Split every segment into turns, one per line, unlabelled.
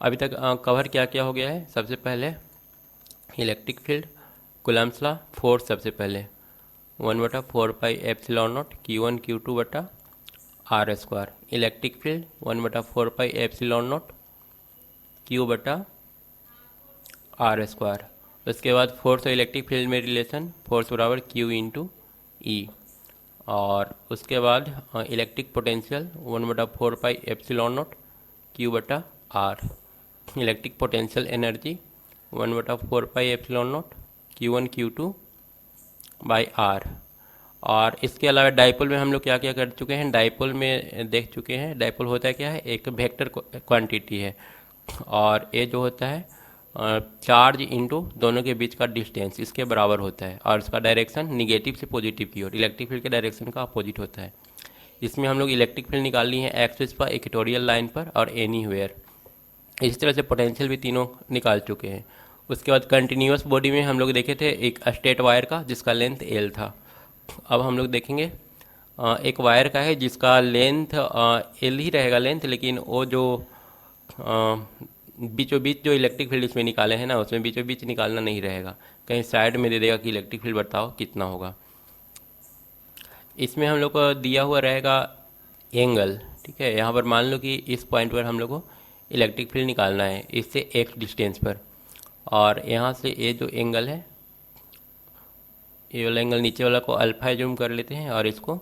अभी तक कवर क्या क्या हो गया है? सबसे पहले electric field, Coulomb's law, force सबसे पहले 1/4πε0 Q1 Q2 बटा r square. Electric field 1/4πε0 Q बटा आर स्क्वायर। उसके बाद फोर्स और इलेक्ट्रिक फील्ड में रिलेशन, फोर्स बराबर Q इंटू ई। और उसके बाद इलेक्ट्रिक पोटेंशियल 1/4πε0 Q बटा r. Electric potential energy 1/4πε0 Q1 Q2 by r. और इसके अलावा डाइपोल में हम लोग क्या क्या कर चुके हैं? डाइपोल में देख चुके हैं, डाइपोल होता है क्या है? एक वेक्टर क्वांटिटी है, और ये जो होता है चार्ज इनटू दोनों के बीच का डिस्टेंस इसके बराबर होता है, और इसका डायरेक्शन निगेटिव से पॉजिटिव की ओर, इलेक्ट्रिक फील्ड के डायरेक्शन का अपोजिट होता है। इसमें हम लोग इलेक्ट्रिक फील्ड निकाल ली है एक्सिस पर, इक्वेटोरियल लाइन पर और एनीवेयर। इस तरह से पोटेंशियल भी तीनों निकाल चुके हैं। उसके बाद कंटिन्यूस बॉडी में हम लोग देखे थे एक स्ट्रेट वायर का जिसका लेंथ एल था। अब हम लोग देखेंगे एक वायर का है जिसका लेंथ एल ही रहेगा लेंथ, लेकिन वो जो बीचों बीच जो इलेक्ट्रिक फील्ड इसमें निकाले हैं ना, उसमें बीचों बीच निकालना नहीं रहेगा, कहीं साइड में दे देगा कि इलेक्ट्रिक फील्ड बताओ कितना होगा। इसमें हम लोग को दिया हुआ रहेगा एंगल, ठीक है। यहाँ पर मान लो कि इस पॉइंट पर हम लोग को इलेक्ट्रिक फील्ड निकालना है इससे एक डिस्टेंस पर, और यहाँ से ये जो एंगल है, ये वाला एंगल नीचे वाला को अल्फा एज्यूम कर लेते हैं और इसको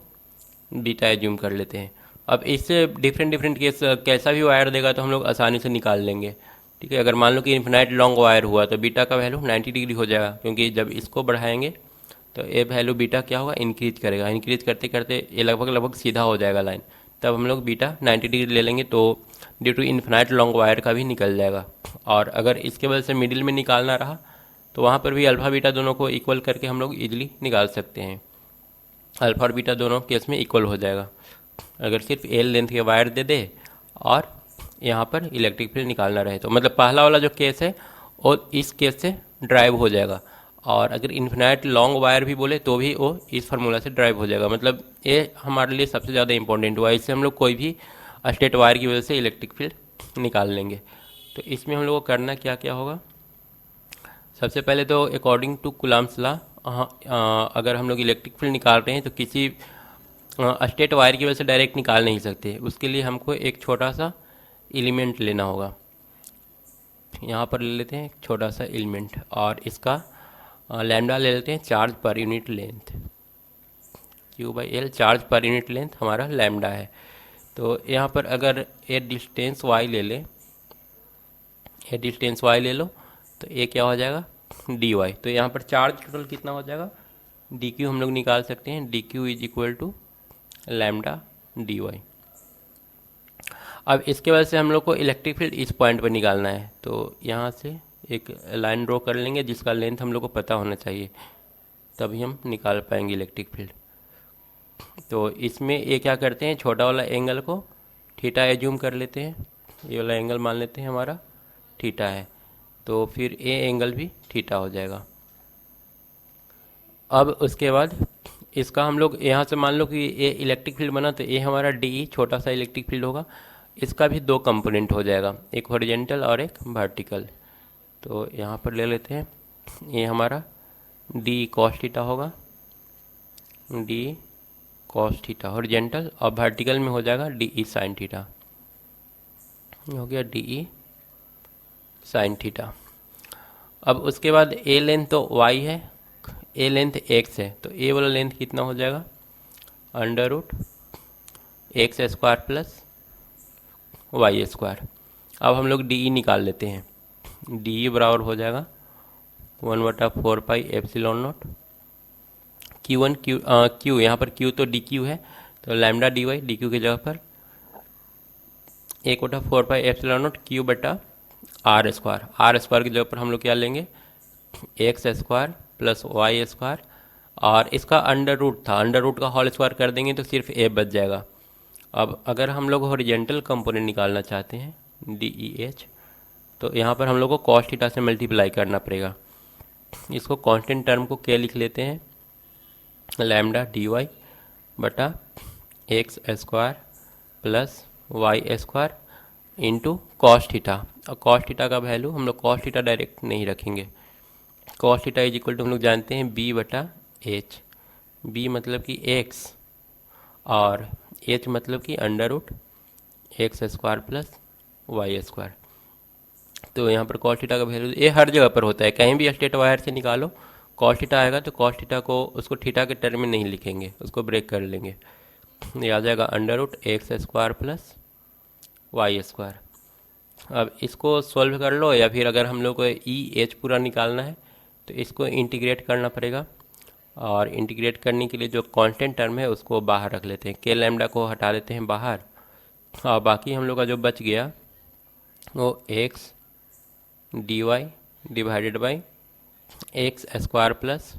बीटा एज्यूम कर लेते हैं। अब इससे डिफरेंट डिफरेंट केस कैसा भी वायर देगा तो हम लोग आसानी से निकाल लेंगे, ठीक है। अगर मान लो कि इन्फिनाइट लॉन्ग वायर हुआ तो बीटा का वैल्यू 90 डिग्री हो जाएगा, क्योंकि जब इसको बढ़ाएंगे तो ये वैल्यू बीटा क्या होगा? इंक्रीज करेगा। इंक्रीज करते करते ये लगभग लगभग सीधा हो जाएगा लाइन, तब हम लोग बीटा 90 डिग्री ले लेंगे, तो due to infinite long wire का भी निकल जाएगा। और अगर इसके वजह से मिडिल में निकालना रहा तो वहाँ पर भी अल्फ़ा बीटा दोनों को इक्वल करके हम लोग इजीली निकाल सकते हैं। अल्फ़ा और बीटा दोनों केस में इक्वल हो जाएगा अगर सिर्फ एल लेंथ के वायर दे दे और यहाँ पर इलेक्ट्रिक फील्ड निकालना रहे तो। मतलब पहला वाला जो केस है वो इस केस से ड्राइव हो जाएगा, और अगर इन्फिनाइट लॉन्ग वायर भी बोले तो भी वो इस फार्मूला से ड्राइव हो जाएगा। मतलब ये हमारे लिए सबसे ज़्यादा इंपॉर्टेंट हुआ, इससे हम लोग कोई भी स्ट्रेट वायर की वजह से इलेक्ट्रिक फील्ड निकाल लेंगे। तो इसमें हम लोग को करना क्या क्या होगा? सबसे पहले तो अकॉर्डिंग टू कूलम्ब्स लॉ, अगर हम लोग इलेक्ट्रिक फील्ड निकाल रहे हैं तो किसी स्ट्रेट वायर की वजह से डायरेक्ट निकाल नहीं सकते, उसके लिए हमको एक छोटा सा एलिमेंट लेना होगा। यहाँ पर ले लेते हैं एक छोटा सा एलिमेंट, और इसका लैम्डा ले लेते हैं charge per unit length, Q/L charge per unit length हमारा लैम्डा है। तो यहाँ पर अगर ये डिस्टेंस y ले ले, ये डिस्टेंस y ले लो, तो ये क्या हो जाएगा? dy। तो यहाँ पर चार्ज टोटल कितना हो जाएगा? dq हम लोग निकाल सकते हैं, dq is equal to lambda dy। अब इसके वजह से हम लोग को इलेक्ट्रिक फील्ड इस पॉइंट पर निकालना है, तो यहाँ से एक लाइन ड्रॉ कर लेंगे जिसका लेंथ हम लोग को पता होना चाहिए, तभी हम निकाल पाएंगे इलेक्ट्रिक फील्ड। तो इसमें ये क्या करते हैं, छोटा वाला एंगल को थीटा एज्यूम कर लेते हैं, ये वाला एंगल मान लेते हैं हमारा थीटा है, तो फिर ये एंगल भी थीटा हो जाएगा। अब उसके बाद इसका हम लोग यहाँ से मान लो कि ये इलेक्ट्रिक फील्ड बना, तो ये हमारा डी छोटा सा इलेक्ट्रिक फील्ड होगा। इसका भी दो कंपोनेंट हो जाएगा, एक हॉरिजेंटल और एक वर्टिकल। तो यहाँ पर ले लेते हैं, ये हमारा डी कॉस थीटा होगा, डी कॉस थीटा हॉरिजेंटल, और वर्टिकल में हो जाएगा डी ई साइन थीटा, हो गया डी ई साइन थीटा। अब उसके बाद ए लेंथ तो y है, ए लेंथ x है, तो ए वाला लेंथ कितना हो जाएगा? √x² plus y²। अब हम लोग डी निकाल लेते हैं, डी बराबर हो जाएगा 1/4πε0 Q1 Q यहाँ पर Q तो dq है, तो लैम्डा dy dq की जगह पर 1/4πε0 Q बटा r² की जगह पर हम लोग क्या लेंगे? x² प्लस y², और इसका अंडर रूट था, अंडर रूट का होल स्क्वायर कर देंगे तो सिर्फ a बच जाएगा। अब अगर हम लोग हॉरिजेंटल कंपोनेंट निकालना चाहते हैं DEH, तो यहाँ पर हम लोग को कॉस थीटा से मल्टीप्लाई करना पड़ेगा। इसको कांस्टेंट टर्म को क्या लिख लेते हैं? लैम्डा dy बटा x² plus y² into cos theta. और कॉस थीटा का वैल्यू हम लोग कॉस थीटा डायरेक्ट नहीं रखेंगे। Cos theta is equal to हम लोग जानते हैं बी बटा एच। बी मतलब कि एक्स और एच मतलब कि under root x square plus y square. तो यहाँ पर कॉस थीटा का वैल्यू ये हर जगह पर होता है, कहीं भी स्टेट वायर से निकालो कॉस थीटा आएगा तो कॉस थीटा को उसको थीटा के टर्म में नहीं लिखेंगे, उसको ब्रेक कर लेंगे। ये आ जाएगा under root x square plus y square. अब इसको सॉल्व कर लो, या फिर अगर हम लोग को ई एच पूरा निकालना है तो इसको इंटीग्रेट करना पड़ेगा। और इंटीग्रेट करने के लिए जो कांस्टेंट टर्म है उसको बाहर रख लेते हैं, के लैम्डा को हटा देते हैं बाहर। और बाकी हम लोग का जो बच गया वो x d y divided by x square plus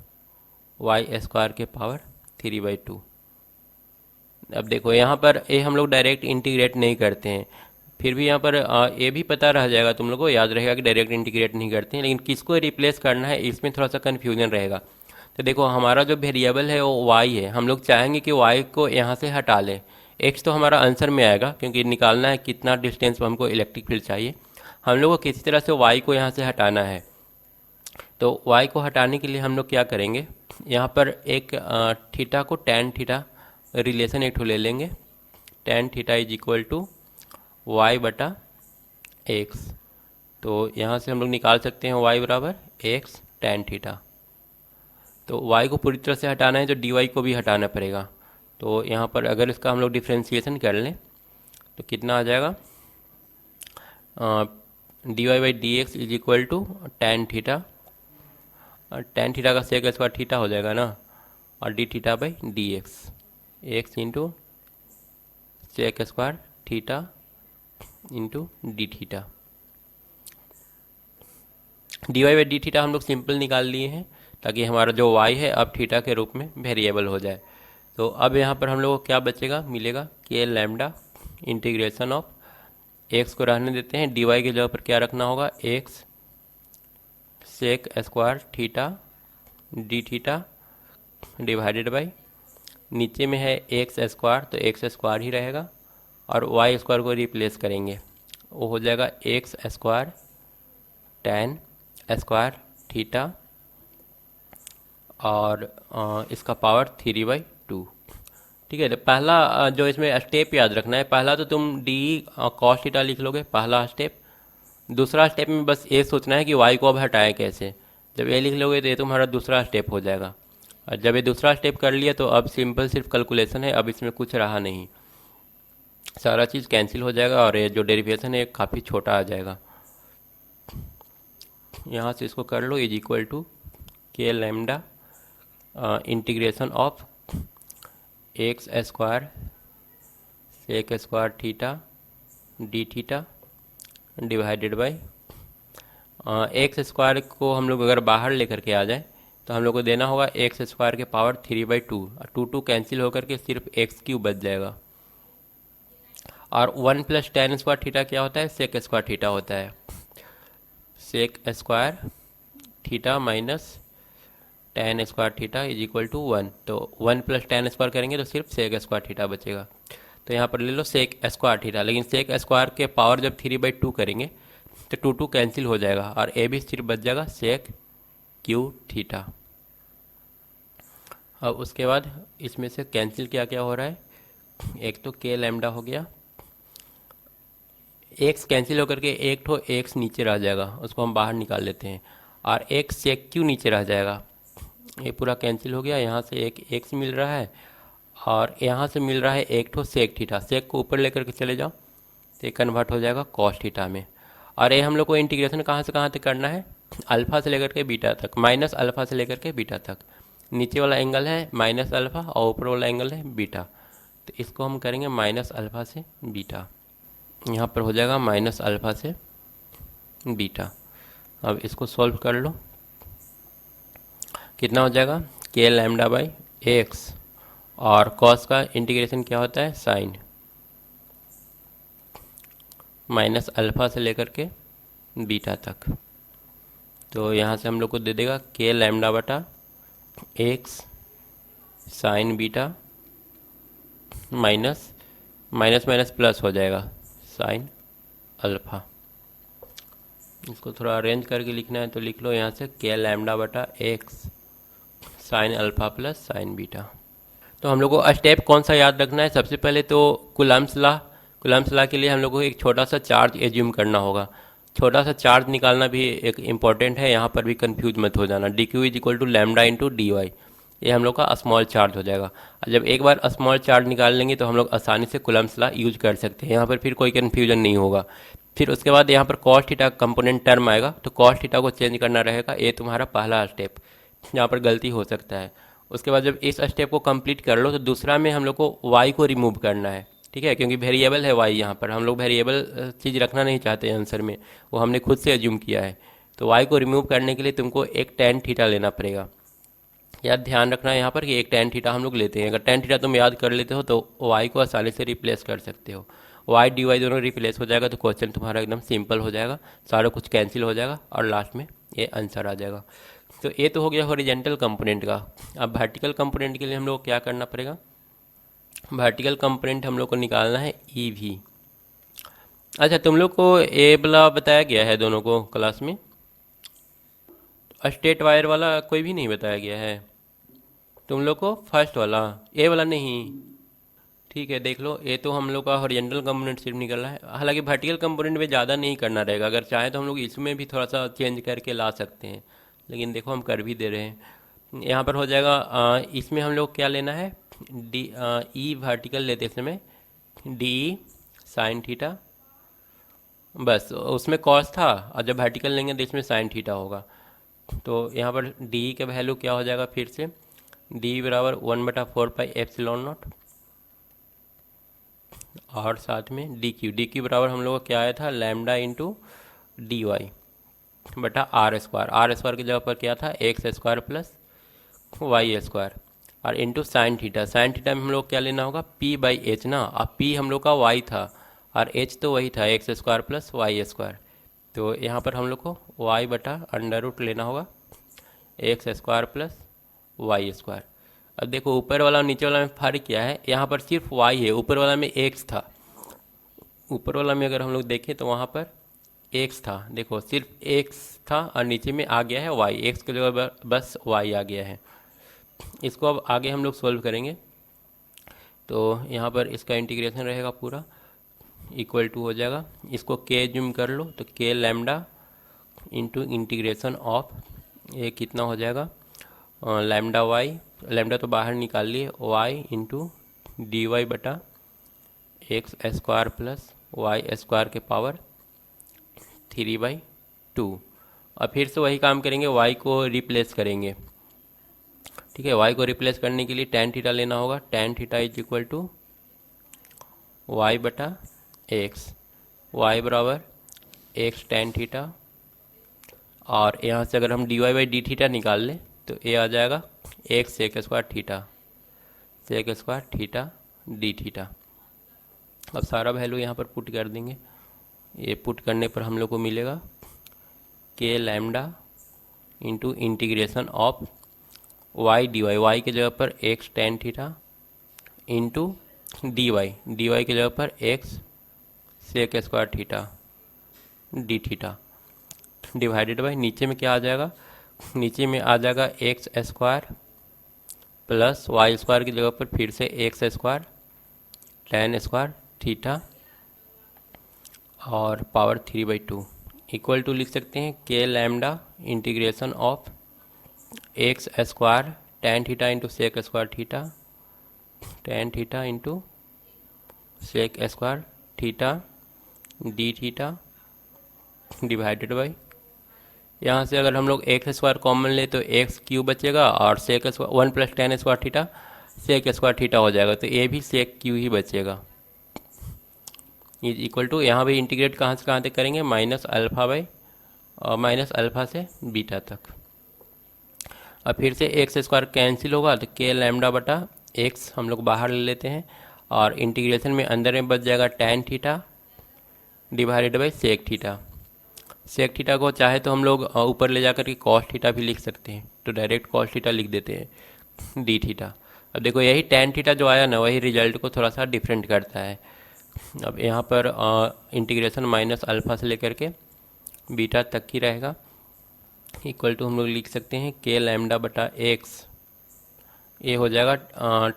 y square के पावर 3/2। अब देखो यहाँ पर ये हम लोग डायरेक्ट इंटीग्रेट नहीं करते हैं, फिर भी यहाँ पर ये भी पता रह जाएगा, तुम लोग को याद रहेगा कि डायरेक्ट इंटीग्रेट नहीं करते हैं, लेकिन किसको रिप्लेस करना है इसमें थोड़ा सा कन्फ्यूजन रहेगा। तो देखो हमारा जो वेरिएबल है वो वाई है, हम लोग चाहेंगे कि वाई को यहाँ से हटा लें। एक्स तो हमारा आंसर में आएगा क्योंकि निकालना है कितना डिस्टेंस पर हमको इलेक्ट्रिक फील्ड चाहिए। हम लोग को किसी तरह से वाई को यहाँ से हटाना है। तो वाई को हटाने के लिए हम लोग क्या करेंगे, यहाँ पर एक थीटा को टैन थीटा रिलेशन एक ठो ले लेंगे। Tan theta is equal to y बटा एक्स। तो यहाँ से हम लोग निकाल सकते हैं वाई बराबर एक्स टैन थीटा। तो वाई को पूरी तरह से हटाना है तो डी वाई को भी हटाना पड़ेगा। तो यहाँ पर अगर इसका हम लोग डिफ्रेंशिएशन कर लें तो कितना आ जाएगा, d y by d x is equal to tan theta. Tan theta का सेक स्क्वायर थीटा हो जाएगा ना, और d theta by d x, x into sec square theta into d theta. D y by d theta हम लोग simple निकाल लिए हैं ताकि हमारा जो वाई है अब थीटा के रूप में वेरिएबल हो जाए। तो अब यहाँ पर हम लोग को क्या बचेगा, मिलेगा k lambda integration of x को रहने देते हैं, डी वाई की जगह पर क्या रखना होगा, x sec square theta d theta divided by, नीचे में है एक्स स्क्वायर तो एक्स स्क्वायर ही रहेगा, और वाई स्क्वायर को रिप्लेस करेंगे, वो हो जाएगा x square tan square theta और इसका पावर 3/2। ठीक है, तो पहला जो इसमें स्टेप याद रखना है, पहला तो तुम डी कॉस थीटा लिख लोगे पहला स्टेप। दूसरा स्टेप में बस ये सोचना है कि वाई को अब हटाएं कैसे। जब ये लिख लोगे तो ये तुम्हारा दूसरा स्टेप हो जाएगा। और जब ये दूसरा स्टेप कर लिया तो अब सिंपल सिर्फ कैलकुलेशन है, अब इसमें कुछ रहा नहीं, सारा चीज़ कैंसिल हो जाएगा और ये जो डेरिवेशन है काफ़ी छोटा आ जाएगा। यहाँ से इसको कर लो, is equal to k lambda integration of x square sec square theta d theta divided by x square को हम लोग अगर बाहर लेकर के आ जाए तो हम लोग को देना होगा एक्स स्क्वायर के पावर 3/2, और 2 कैंसिल होकर के सिर्फ एक्स क्यूब बच जाएगा। और 1 प्लस टैन स्क्वायर थीटा क्या होता है, सेक स्क्वायर थीटा होता है। Sec square theta minus tan square theta is equal to 1। तो 1 प्लस टैन स्क्वायर करेंगे तो सिर्फ सेक स्क्वायर थीटा बचेगा। तो यहाँ पर ले लो सेक स्क्वायर थीटा, लेकिन सेक स्क्वायर के पावर जब 3/2 करेंगे तो 2 कैंसिल हो जाएगा और ए भी सिर्फ बच जाएगा सेक क्यू थीटा। अब उसके बाद इसमें से कैंसिल क्या क्या हो रहा है, एक तो के लैम्डा हो गया, एक्स कैंसिल होकर के एक तो एक्स नीचे रह जाएगा, उसको हम बाहर निकाल लेते हैं, और एक सेक क्यू नीचे रह जाएगा, ये पूरा कैंसिल हो गया। यहाँ से एक एक्स मिल रहा है और यहाँ से मिल रहा है एक तो सेक थीटा, सेक को ऊपर लेकर के चले जाओ तो ये कन्वर्ट हो जाएगा कॉस थीटा में। और ये हम लोग को इंटीग्रेशन कहाँ से कहाँ तक करना है, अल्फ़ा से लेकर के बीटा तक, माइनस अल्फ़ा से लेकर के बीटा तक। नीचे वाला एंगल है माइनस अल्फ़ा और ऊपर वाला एंगल है बीटा, तो इसको हम करेंगे माइनस अल्फ़ा से बीटा, यहाँ पर हो जाएगा माइनस अल्फ़ा से बीटा। अब इसको सॉल्व कर लो, कितना हो जाएगा, के लैम्डा बाई एक्स, और कॉस का इंटीग्रेशन क्या होता है, साइन, माइनस अल्फ़ा से लेकर के बीटा तक। तो यहाँ से हम लोग को दे देगा के लैम्डा बटा x sign beta minus minus minus plus हो जाएगा साइन अल्फ़ा। इसको थोड़ा अरेंज करके लिखना है तो लिख लो यहाँ से के लैम्डा बटा x sine alpha plus sign beta. तो हम लोग को स्टेप कौन सा याद रखना है? सबसे पहले तो कुलम्ब्स लॉ के लिए हम लोग को एक छोटा सा चार्ज एज्यूम करना होगा। छोटा सा चार्ज निकालना भी एक इम्पॉर्टेंट है, यहाँ पर भी कंफ्यूज मत हो जाना। D q is equal to lambda into d y, ये हम लोग का स्मॉल चार्ज हो जाएगा। और जब एक बार स्मॉल चार्ज निकाल लेंगे तो हम लोग आसानी से कुलम्ब्स लॉ यूज कर सकते हैं, यहाँ पर फिर कोई कन्फ्यूजन नहीं होगा। फिर उसके बाद यहाँ पर कॉस थीटा कंपोनेंट टर्म आएगा, तो कॉस थीटा को चेंज करना रहेगा। ये तुम्हारा पहला स्टेप, यहाँ पर गलती हो सकता है। उसके बाद जब इस स्टेप को कंप्लीट कर लो तो दूसरा में हम लोग को वाई को रिमूव करना है, ठीक है, क्योंकि वेरिएबल है वाई। यहाँ पर हम लोग वेरिएबल चीज़ रखना नहीं चाहते आंसर में, वो हमने खुद से एज्यूम किया है। तो वाई को रिमूव करने के लिए तुमको एक टेन थीटा लेना पड़ेगा। याद ध्यान रखना है यहाँ पर कि एक टेन थीटा हम लोग लेते हैं। अगर टेन थीटा तुम याद कर लेते हो तो वाई को आसानी से रिप्लेस कर सकते हो। वाई डी वाई दोनों रिप्लेस हो जाएगा तो क्वेश्चन तुम्हारा एकदम सिंपल हो जाएगा, सारा कुछ कैंसिल हो जाएगा और लास्ट में ये आंसर आ जाएगा। तो ये तो हो गया हॉरिजेंटल कंपोनेंट का। अब वर्टिकल कंपोनेंट के लिए हम लोग को क्या करना पड़ेगा? वर्टिकल कंपोनेंट हम लोग को निकालना है ई वी। अच्छा, तुम लोग को ए वाला बताया गया है दोनों को क्लास में? स्टेट वायर वाला कोई भी नहीं बताया गया है तुम लोग को? फर्स्ट वाला, ए वाला नहीं? ठीक है, देख लो। ये तो हम लोग का हॉरिजॉन्टल कंपोनेंट सिर्फ निकलना है। हालांकि वर्टिकल कंपोनेंट में ज़्यादा नहीं करना रहेगा, अगर चाहे तो हम लोग इसमें भी थोड़ा सा चेंज करके ला सकते हैं, लेकिन देखो हम कर भी दे रहे हैं। यहाँ पर हो जाएगा इसमें हम लोग क्या लेना है? डी ई वर्टिकल लेते समय डी साइन थीटा, बस उसमें कॉस था, और जब वर्टिकल लेंगे तो इसमें साइन थीटा होगा। तो यहाँ पर डी का वैल्यू क्या हो जाएगा? फिर से डी बराबर 1/4 पाई एप्सिलॉन नॉट, और साथ में डी क्यू बराबर हम लोग का क्या आया था? लैम्डा इंटू डी वाई बटा आर स्क्वायर। आर स्क्वायर की जगह पर क्या था? X square plus y square, और into sine theta. Sine theta में हम लोग क्या लेना होगा? पी बाई एच ना। अब पी हम लोग का वाई था और एच तो वही था, x square plus y square. तो यहाँ पर हम लोग को वाई बटा अंडर रूट लेना होगा x square plus y square. अब देखो ऊपर वाला और नीचे वाला में फ़र्क क्या है? यहाँ पर सिर्फ वाई है, ऊपर वाला में एक्स था। ऊपर वाला में अगर हम लोग देखें तो वहाँ पर एक्स था, देखो सिर्फ एक्स था, और नीचे में आ गया है वाई, एक्स की जगह बस वाई आ गया है। इसको अब आगे हम लोग सोल्व करेंगे। तो यहाँ पर इसका इंटीग्रेशन रहेगा पूरा, इक्वल टू हो जाएगा, इसको के जूम कर लो तो के लैम्डा इंटू इंटीग्रेशन ऑफ, ये कितना हो जाएगा? लैम्डा वाई, लैम्डा तो बाहर निकाल लिए, वाई इंटू डी वाई बटा x square plus y square के पावर 3/2। और फिर से वही काम करेंगे, वाई को रिप्लेस करेंगे, ठीक है। वाई को रिप्लेस करने के लिए टेन थीटा लेना होगा। Tan theta is equal to y बटा एक्स, वाई बराबर एक्स टेन थीटा, और यहाँ से अगर हम d y by d theta निकाल लें तो ये आ जाएगा x sec square theta, sec square theta d theta. अब सारा वैल्यू यहाँ पर पुट कर देंगे। ये पुट करने पर हम लोग को मिलेगा k lambda into integration of y d y, y की जगह पर x tan theta into d y की जगह पर x sec square theta d theta, divided by नीचे में क्या आ जाएगा? नीचे में आ जाएगा x square plus y square की जगह पर फिर से x square tan square theta और पावर 3/2 इक्वल टू लिख सकते हैं k lambda integration of x square ten theta into sec square theta, tan theta into sec square theta d theta divided by, यहाँ से अगर हम लोग एक्स स्क्वायर कॉमन ले तो एक्स क्यू बचेगा, और sec square 1 plus tan square theta sec square theta हो जाएगा, तो ये भी सेक क्यू ही बचेगा। इज इक्वल टू, यहाँ भी इंटीग्रेट कहाँ से कहाँ तक करेंगे? माइनस अल्फ़ा बाई और माइनस अल्फ़ा से बीटा तक। अब फिर से एक्स स्क्वायर कैंसिल होगा तो के लैम्डा बटा एक्स हम लोग बाहर ले लेते हैं, और इंटीग्रेशन में अंदर में बच जाएगा tan theta divided by sec theta. Sec theta को चाहे तो हम लोग ऊपर ले जाकर के कॉस थीटा भी लिख सकते हैं, तो डायरेक्ट कॉस थीटा लिख देते हैं डी थीटा। अब देखो यही टेन थीटा जो आया ना, वही रिजल्ट को थोड़ा सा डिफरेंट करता है। अब यहाँ पर इंटीग्रेशन माइनस अल्फ़ा से लेकर के बीटा तक ही रहेगा, इक्वल टू हम लोग लिख सकते हैं के लैम्डा बटा एक्स। ये हो जाएगा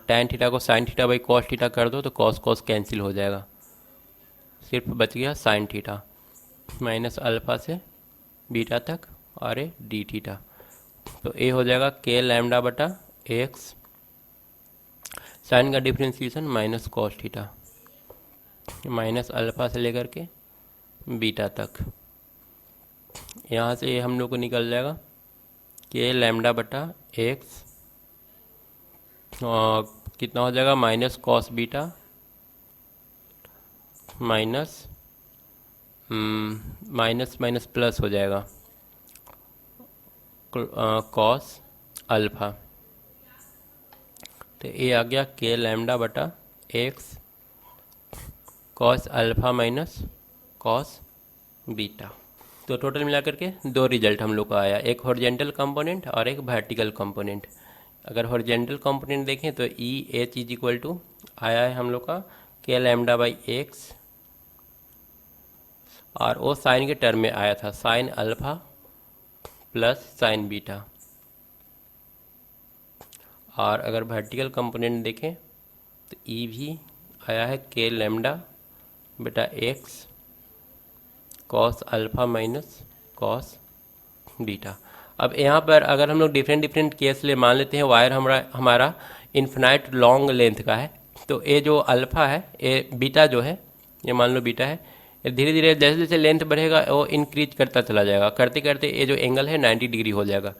tan थीटा को sin theta by cos theta कर दो तो cos cos कैंसिल हो जाएगा, सिर्फ बच गया sin थीटा माइनस अल्फ़ा से बीटा तक और ये डी थीटा। तो ये हो जाएगा के लैम्डा बटा एक्स, साइन का differentiation minus cos theta minus alpha से लेकर के बीटा तक। यहाँ से ये हम लोग को निकल जाएगा के लैम्डा बटा एक्स और कितना हो जाएगा minus cos beta minus minus minus plus हो जाएगा कॉस अल्फ़ा। तो ये आ गया के लैम्डा बटा x cos alpha minus cos beta. तो टोटल मिलाकर के दो रिजल्ट हम लोग का आया, एक हॉरिजेंटल कंपोनेंट और एक वर्टिकल कंपोनेंट। अगर हॉरिजेंटल कंपोनेंट देखें तो E H is equal to आया है हम लोग का के लैम्डा बाई एक्स, और वो साइन के टर्म में आया था sine alpha plus sign beta. और अगर वर्टिकल कंपोनेंट देखें तो ई भी आया है के लैम्डा बटा x cos alpha minus cos beta. अब यहाँ पर अगर हम लोग डिफरेंट केस ले मान लेते हैं वायर हमारा इन्फिनाइट लॉन्ग लेंथ का है, तो ये जो अल्फ़ा है ये बीटा जो है ये मान लो बीटा है, ये धीरे धीरे जैसे जैसे लेंथ बढ़ेगा वो इंक्रीज करता चला जाएगा, करते करते ये जो एंगल है 90 डिग्री हो जाएगा।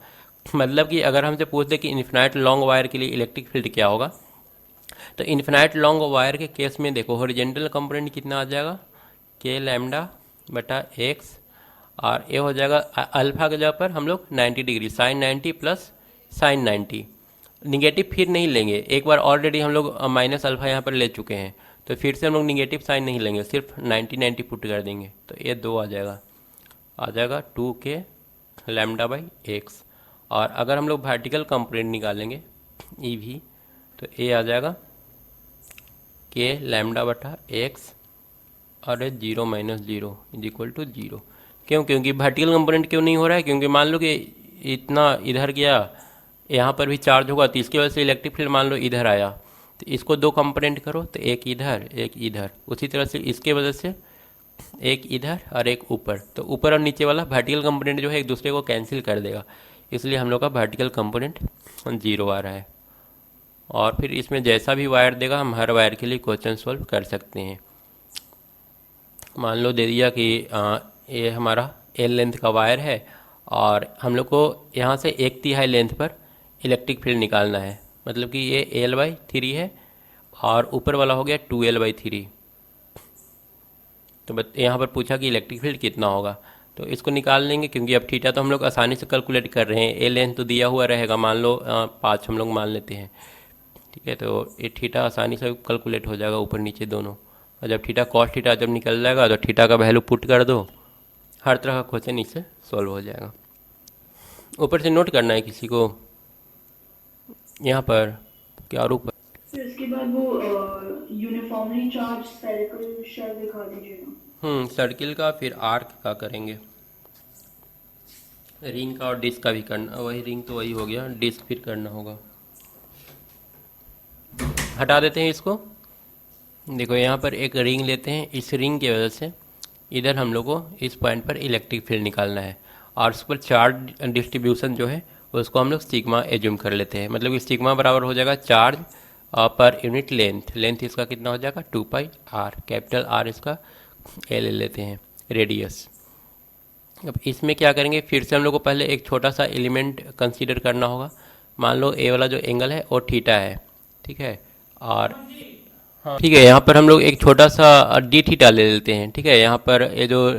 मतलब कि अगर हमसे पूछ दे कि इन्फिनाइट लॉन्ग वायर के लिए इलेक्ट्रिक फील्ड क्या होगा, तो इन्फिनाइट लॉन्ग वायर के केस में देखो हॉरिजेंटल कंपोनेंट कितना आ जाएगा के लैम्डा बटा एक्स, और ये हो जाएगा अल्फ़ा के जगह पर हम लोग 90 degree sine 90 plus sign 90। Negative फिर नहीं लेंगे, एक बार ऑलरेडी हम लोग माइनस अल्फ़ा यहाँ पर ले चुके हैं, तो फिर से हम लोग निगेटिव साइन नहीं लेंगे, सिर्फ 90 पुट कर देंगे। तो ये दो आ जाएगा 2 के लैम्डा बाई एक्स। और अगर हम लोग वर्टिकल कंपोनेंट निकालेंगे ई भी, तो ये आ जाएगा के लैम्डा बटा एक्स और 0 माइनस 0 इज इक्वल टू 0। क्योंकि वर्टिकल कंपोनेंट क्यों नहीं हो रहा है, क्योंकि मान लो कि इतना इधर गया, यहाँ पर भी चार्ज होगा, तो इसकी वजह से इलेक्ट्रिक फील्ड मान लो इधर आया, तो इसको दो कंपोनेंट करो तो एक इधर, उसी तरह से इसके वजह से एक इधर और एक ऊपर, तो ऊपर और नीचे वाला वर्टिकल कंपोनेंट जो है एक दूसरे को कैंसिल कर देगा, इसलिए हम लोग का वर्टिकल कंपोनेंट 0 आ रहा है। और फिर इसमें जैसा भी वायर देगा हम हर वायर के लिए क्वेश्चन सॉल्व कर सकते हैं। मान लो दे दिया कि ये हमारा एल लेंथ का वायर है और हम लोग को यहाँ से 1/3 लेंथ पर इलेक्ट्रिक फील्ड निकालना है, मतलब कि ये L/3 है और ऊपर वाला हो गया 2L/3। तो यहाँ पर पूछा कि इलेक्ट्रिक फील्ड कितना होगा, तो इसको निकाल लेंगे, क्योंकि अब थीटा तो हम लोग आसानी से कैलकुलेट कर रहे हैं, ए लेंथ तो दिया हुआ रहेगा, मान लो 5 हम लोग मान लेते हैं, ठीक है। तो ये थीटा आसानी से कैलकुलेट हो जाएगा ऊपर नीचे दोनों, और जब थीटा कॉस थीटा जब निकल जाएगा तो थीटा का वैल्यू पुट कर दो, हर तरह का क्वेश्चन इससे सॉल्व हो जाएगा। ऊपर से नोट करना है किसी को यहाँ पर क्या ऊपर।
फिर इसके बाद वो यूनिफॉर्मली चार्ज स्फेरिकल शेल दिखा दीजिएगा।
सर्किल का, फिर आर्क का करेंगे, रिंग का और डिस्क का भी करना, वही रिंग तो वही हो गया, डिस्क फिर करना होगा। हटा देते हैं इसको। देखो यहाँ पर एक रिंग लेते हैं, इस रिंग की वजह से इधर हम लोग को इस पॉइंट पर इलेक्ट्रिक फील्ड निकालना है, और उस पर चार्ज डिस्ट्रीब्यूशन जो है उसको हम लोग सिग्मा एज्यूम कर लेते हैं, मतलब कि सिग्मा बराबर हो जाएगा चार्ज पर यूनिट लेंथ इसका कितना हो जाएगा 2πr, कैपिटल आर इसका एल ले लेते हैं, रेडियस। अब इसमें क्या करेंगे, फिर से हम लोग को पहले एक छोटा सा एलिमेंट कंसीडर करना होगा। मान लो ए वाला जो एंगल है वो थीटा है, ठीक है, और ठीक है यहाँ पर हम लोग एक छोटा सा डी थीटा ले लेते हैं, ठीक है। यहाँ पर ये जो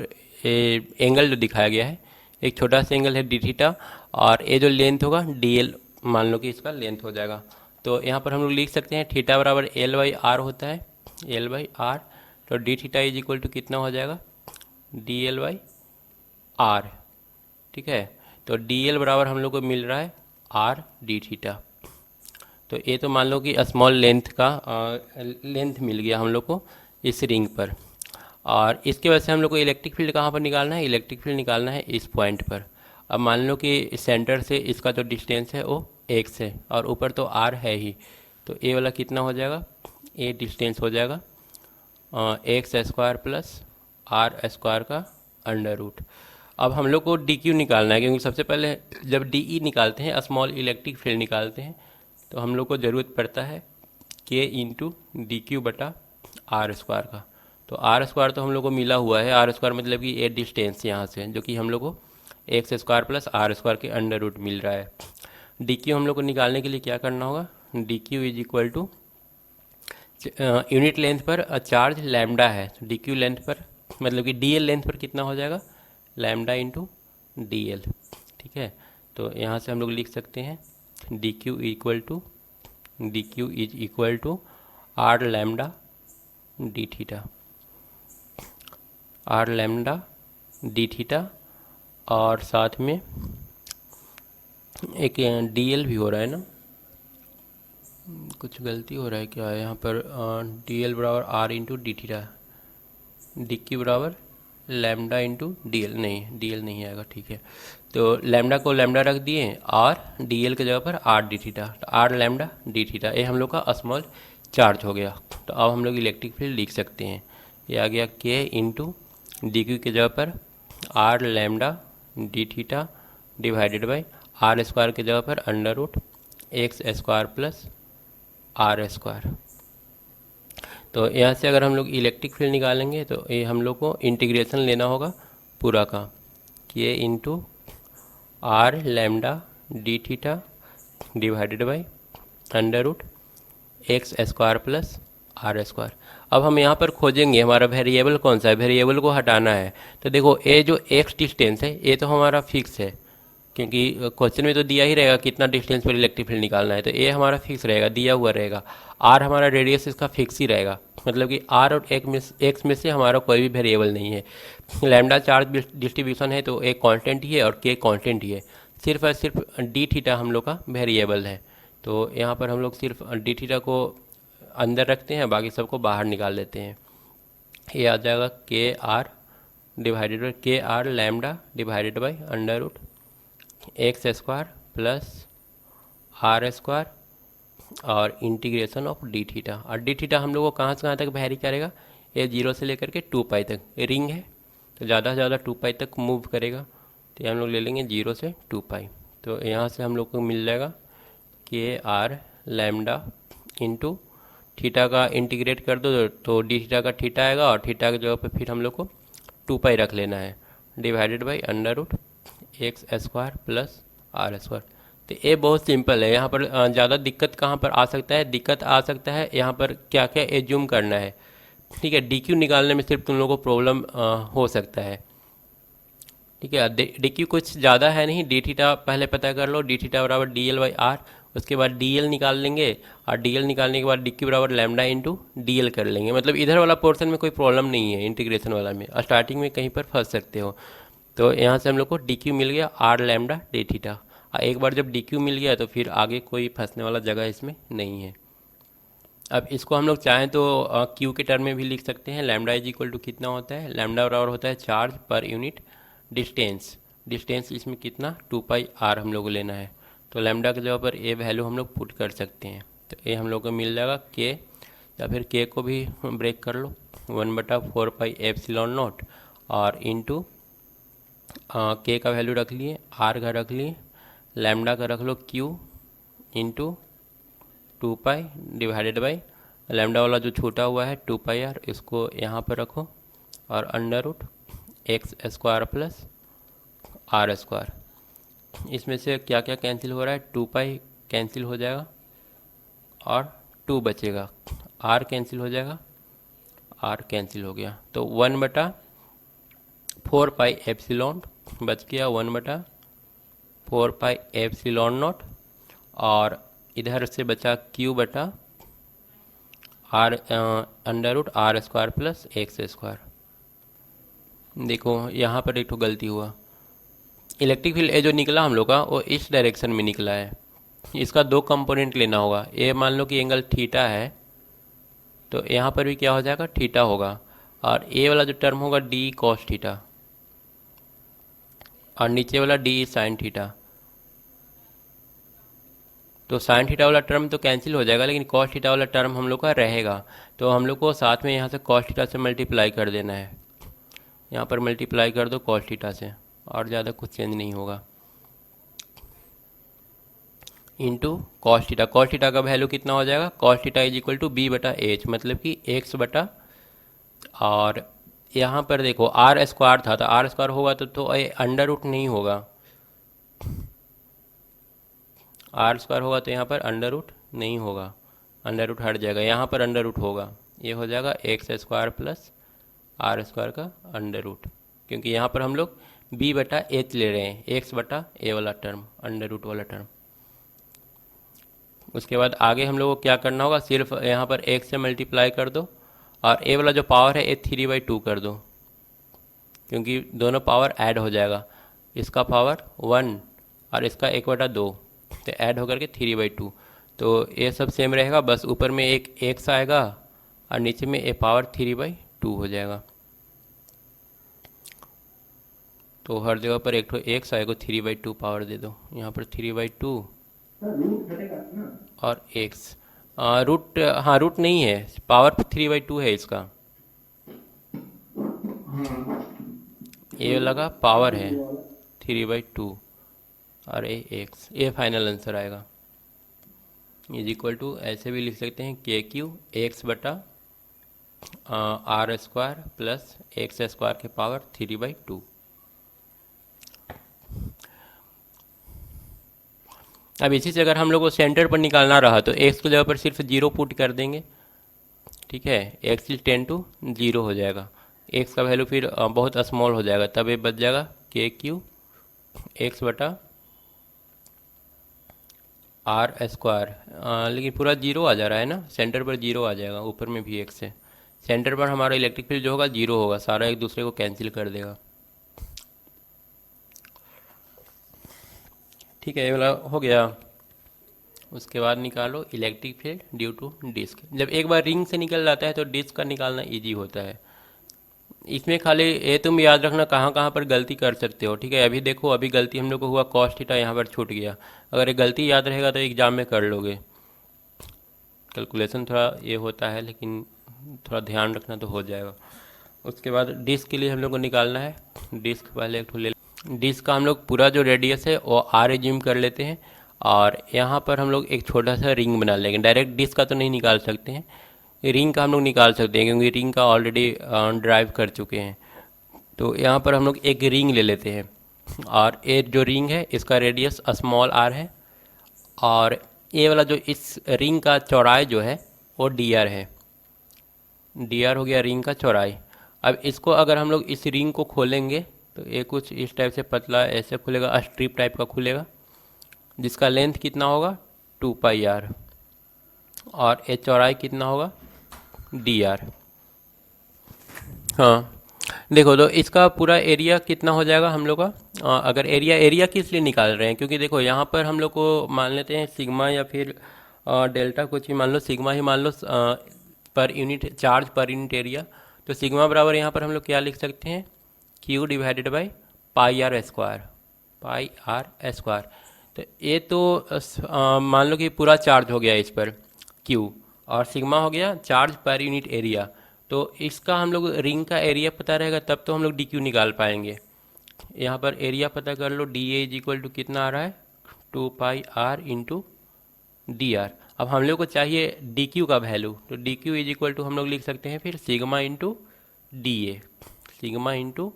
एंगल जो दिखाया गया है एक छोटा सा एंगल है डी थीटा, और ये जो लेंथ होगा डी एल, मान लो कि इसका लेंथ हो जाएगा। तो यहाँ पर हम लोग लिख सकते हैं थीटा बराबर L/r होता है, L/r, तो d theta is equal to कितना हो जाएगा dL/r, ठीक है। तो dl बराबर हम लोग को मिल रहा है r डी थीटा। तो ये तो मान लो कि स्मॉल लेंथ का लेंथ मिल गया हम लोग को इस रिंग पर। और इसके वजह से हम लोग को इलेक्ट्रिक फील्ड कहाँ पर निकालना है, इलेक्ट्रिक फील्ड निकालना है इस पॉइंट पर। अब मान लो कि सेंटर से इसका जो डिस्टेंस है वो x है और ऊपर तो r है ही, तो ए वाला कितना हो जाएगा, ए डिस्टेंस हो जाएगा x square plus r square का अंडर रूट। अब हम लोग को डी क्यू निकालना है, क्योंकि सबसे पहले जब डी ई निकालते हैं, स्मॉल इलेक्ट्रिक फील्ड निकालते हैं, तो हम लोग को ज़रूरत पड़ता है के इंटू डी क्यू बटा आर स्क्वायर का। तो आर स्क्वायर तो हम लोग को मिला हुआ है, आर स्क्वायर मतलब कि ए डिस्टेंस यहाँ से, जो कि हम लोग को x square plus r square के अंडर रूट मिल रहा है। डी क्यू हम लोग को निकालने के लिए क्या करना होगा, d q is equal to unit length पर चार्ज लैम्डा है, तो डी क्यू लेंथ पर मतलब कि डी एल लेंथ पर कितना हो जाएगा, लैम्डा इंटू डी एल। ठीक है, तो यहाँ से हम लोग लिख सकते हैं d q is equal to r lambda d theta, r lambda d theta, और साथ में एक डी एल भी हो रहा है ना, कुछ गलती हो रहा है क्या यहाँ पर, डी एल बराबर r into d theta, d q बराबर लैम्डा इंटू डी एल, नहीं डी एल नहीं आएगा। ठीक है, तो लैम्डा को लैम्डा रख दिए और डी एल के जगह पर आर डी थीटा, तो आर लैम्डा डी थीटा, ये हम लोग का स्मॉल चार्ज हो गया। तो अब हम लोग इलेक्ट्रिक फील्ड लिख सकते हैं, ये आ गया के इंटू डी क्यू के जगह पर r lambda d theta divided by r square के जगह पर under root x square plus r square. तो यहाँ से अगर हम लोग इलेक्ट्रिक फील्ड निकालेंगे तो ये हम लोग को इंटीग्रेशन लेना होगा पूरा का, k into r lambda d theta divided by under root x square plus r square. अब हम यहाँ पर खोजेंगे हमारा वेरिएबल कौन सा है, वेरिएबल को हटाना है। तो देखो ये जो एक्स डिस्टेंस है ये तो हमारा फिक्स है, क्योंकि क्वेश्चन में तो दिया ही रहेगा कितना डिस्टेंस पर इलेक्ट्रिक फील्ड निकालना है, तो ये हमारा फिक्स रहेगा, दिया हुआ रहेगा। आर हमारा रेडियस इसका फिक्स ही रहेगा, मतलब कि आर और एक्स में से हमारा कोई भी वेरिएबल नहीं है। लैम्डा चार्ज डिस्ट्रीब्यूशन है तो एक कांस्टेंट ही है और के कांस्टेंट ही है, सिर्फ और सिर्फ डी थीटा हम लोग का वेरिएबल है। तो यहाँ पर हम लोग सिर्फ डी थीटा को अंदर रखते हैं, बाकी सबको बाहर निकाल लेते हैं। ये आ जाएगा k r divided by k r lambda divided by under root x square plus r square और इंटीग्रेशन ऑफ डी थीटा। और डी थीटा हम लोग को कहाँ से कहाँ तक वैरी करेगा, ये 0 से लेकर के 2 पाई तक, रिंग है तो ज़्यादा से ज़्यादा 2 पाई तक मूव करेगा, तो ये हम लोग ले लेंगे 0 से 2 पाई। तो यहाँ से हम लोग को मिल जाएगा k r lambda into theta का इंटीग्रेट कर दो तो डी थीटा का थीटा आएगा, और थीटा की जगह पे फिर हम लोग को 2 पाई रख लेना है divided by under root x square plus r square. तो ये बहुत सिंपल है। यहाँ पर ज़्यादा दिक्कत कहाँ पर आ सकता है, दिक्कत आ सकता है यहाँ पर क्या क्या एज्यूम करना है। ठीक है, डी क्यू निकालने में सिर्फ तुम लोगों को प्रॉब्लम हो सकता है। ठीक है, डी क्यू कुछ ज़्यादा है नहीं, डी थीटा पहले पता कर लो, डी थीटा बराबर डी एल बाई आर, उसके बाद डी एल निकाल लेंगे, और डी एल निकालने के बाद डी क्यू बराबर लैम्डा इंटू डी एल कर लेंगे। मतलब इधर वाला पोर्शन में कोई प्रॉब्लम नहीं है, इंटीग्रेशन वाला में स्टार्टिंग में कहीं पर फंस सकते हो। तो यहाँ से हम लोग को डी क्यू मिल गया आर लैम्डा डी थीटा। एक बार जब डी क्यू मिल गया तो फिर आगे कोई फंसने वाला जगह इसमें नहीं है। अब इसको हम लोग चाहें तो क्यू के टर्म में भी लिख सकते हैं। लैम्डा इज इक्वल टू कितना होता है, लैम्डा बराबर होता है charge per unit distance. Distance इसमें कितना 2 पाई आर हम लोग को लेना है, तो लैम्डा की जगह पर ए वैल्यू हम लोग पुट कर सकते हैं। तो ए हम लोग को मिल जाएगा के, या फिर के को भी ब्रेक कर लो 1/4 पाई एप्सिलॉन नॉट, और इंटू के का वैल्यू रख लिए, आर का रख लिए, लैम्डा का रख लो q into 2 pi divided by lambda वाला जो छूटा हुआ है 2 पाई आर, इसको यहाँ पर रखो, और under root x square plus r square. इसमें से क्या क्या कैंसिल हो रहा है, 2 पाई कैंसिल हो जाएगा और 2 बचेगा, आर कैंसिल हो जाएगा, आर कैंसिल हो गया, तो 1/4 पाई एप्सिलॉन बच गया, 1/4 पाई एप्सिलॉन नॉट, और इधर से बचा क्यू बटा r under root r square plus x square. देखो यहाँ पर एक तो गलती हुआ, इलेक्ट्रिक फील्ड ए जो निकला हम लोग का वो इस डायरेक्शन में निकला है, इसका 2 कंपोनेंट लेना होगा। ये मान लो कि एंगल थीटा है, तो यहाँ पर भी क्या हो जाएगा, थीटा होगा, और ए वाला जो टर्म होगा डी कॉस थीटा, और नीचे वाला डी साइन थीटा। तो साइन थीटा वाला टर्म तो कैंसिल हो जाएगा, लेकिन कॉस थीटा वाला टर्म हम लोग का रहेगा। तो हम लोग को साथ में यहाँ से कॉस थीटा से मल्टीप्लाई कर देना है। यहाँ पर मल्टीप्लाई कर दो कॉस थीटा से, और ज़्यादा कुछ चेंज नहीं होगा। Into cos theta, cos theta का वैल्यू कितना हो जाएगा, cos theta is equal to b बटा एच, मतलब कि एक्स बटा, और यहाँ पर देखो आर स्क्वायर था, तो आर स्क्वायर होगा तो अंडर रूट नहीं होगा, आर स्क्वायर होगा तो यहाँ पर अंडर रूट नहीं होगा, अंडर रूट हट जाएगा, यहाँ पर अंडर रूट होगा, ये हो जाएगा x square plus r square का अंडर रूट, क्योंकि यहाँ पर हम लोग बी बटा एच ले रहे हैं, एक्स बटा ए वाला टर्म, अंडर रूट वाला टर्म। उसके बाद आगे हम लोग को क्या करना होगा, सिर्फ यहाँ पर एक्स से मल्टीप्लाई कर दो, और ए वाला जो पावर है ए 3/2 कर दो, क्योंकि दोनों पावर ऐड हो जाएगा, इसका पावर 1 और इसका 1/2, तो ऐड होकर के 3/2। तो ये सब सेम रहेगा, बस ऊपर में एक एक्स आएगा और नीचे में ए पावर 3/2 हो जाएगा। तो हर जगह पर एक तो एक्स आएगा, 3/2 पावर दे दो, यहाँ पर 3/2 और एक्स, रूट, हाँ रूट नहीं है, पावर 3/2 है इसका, ये लगा पावर है 3/2 और ए एक्स, ये फाइनल आंसर आएगा। इज इक्वल टू ऐसे भी लिख सकते हैं के क्यू एक्स बटा r square plus x square के पावर 3/2। अब इसी से अगर हम लोग को सेंटर पर निकालना रहा तो एक्स की जगह पर सिर्फ 0 पुट कर देंगे, ठीक है, एक्स इज 10/0 हो जाएगा, एक्स का वैल्यू फिर बहुत स्मॉल हो जाएगा, तब ये बच जाएगा के क्यू एक्स बटा आर स्क्वायर, लेकिन पूरा 0 आ जा रहा है ना, सेंटर पर 0 आ जाएगा, ऊपर में भी एक्स है, सेंटर पर हमारा इलेक्ट्रिक फील्ड जो होगा 0 होगा, सारा एक दूसरे को कैंसिल कर देगा। ठीक है, ये वाला हो गया। उसके बाद निकालो electric field due to disc. जब एक बार रिंग से निकल जाता है तो डिस्क का निकालना इजी होता है। इसमें खाली ये तुम याद रखना कहाँ कहाँ पर गलती कर सकते हो, ठीक है। अभी देखो, अभी गलती हम लोग को हुआ कॉस थीटा, यहाँ पर छूट गया, अगर ये गलती याद रहेगा तो एग्जाम में कर लोगे। कैलकुलेशन थोड़ा ये होता है, लेकिन थोड़ा ध्यान रखना तो हो जाएगा। उसके बाद डिस्क के लिए हम लोग को निकालना है, डिस्क पहले एक ले, डिस्क का हम लोग पूरा जो रेडियस है वो आर एज्यूम कर लेते हैं, और यहाँ पर हम लोग एक छोटा सा रिंग बना लेंगे। डायरेक्ट डिस्क का तो नहीं निकाल सकते हैं, रिंग का हम लोग निकाल सकते हैं, क्योंकि रिंग का ऑलरेडी ड्राइव कर चुके हैं। तो यहाँ पर हम लोग एक रिंग ले लेते हैं, और ये जो रिंग है इसका रेडियस स्मॉल आर है, और ये वाला जो इस रिंग का चौड़ाई जो है वो डी आर है, डी आर हो गया रिंग का चौड़ाई। अब इसको अगर हम लोग इस रिंग को खोलेंगे तो ये कुछ इस टाइप से पतला ऐसे खुलेगा, स्ट्रिप टाइप का खुलेगा, जिसका लेंथ कितना होगा 2πr, और ये चौड़ाई कितना होगा dr। हाँ देखो, तो इसका पूरा एरिया कितना हो जाएगा हम लोग का, अगर एरिया किस लिए निकाल रहे हैं, क्योंकि देखो यहाँ पर हम लोग को मान लेते हैं सिग्मा या फिर डेल्टा, कुछ भी मान लो, सिग्मा ही मान लो, per unit charge per unit area. तो सिग्मा बराबर यहाँ पर हम लोग क्या लिख सकते हैं, Q divided by πr square, πr²। तो ये तो मान लो कि पूरा चार्ज हो गया इस पर Q, और सिग्मा हो गया चार्ज पर यूनिट एरिया। तो इसका हम लोग रिंग का एरिया पता रहेगा तब तो हम लोग DQ निकाल पाएंगे। यहाँ पर एरिया पता कर लो, DA इज इक्वल टू कितना आ रहा है 2πr इंटू dr। अब हम लोग को चाहिए DQ का वैल्यू, तो DQ इज इक्वल टू हम लोग लिख सकते हैं फिर sigma into DA, sigma into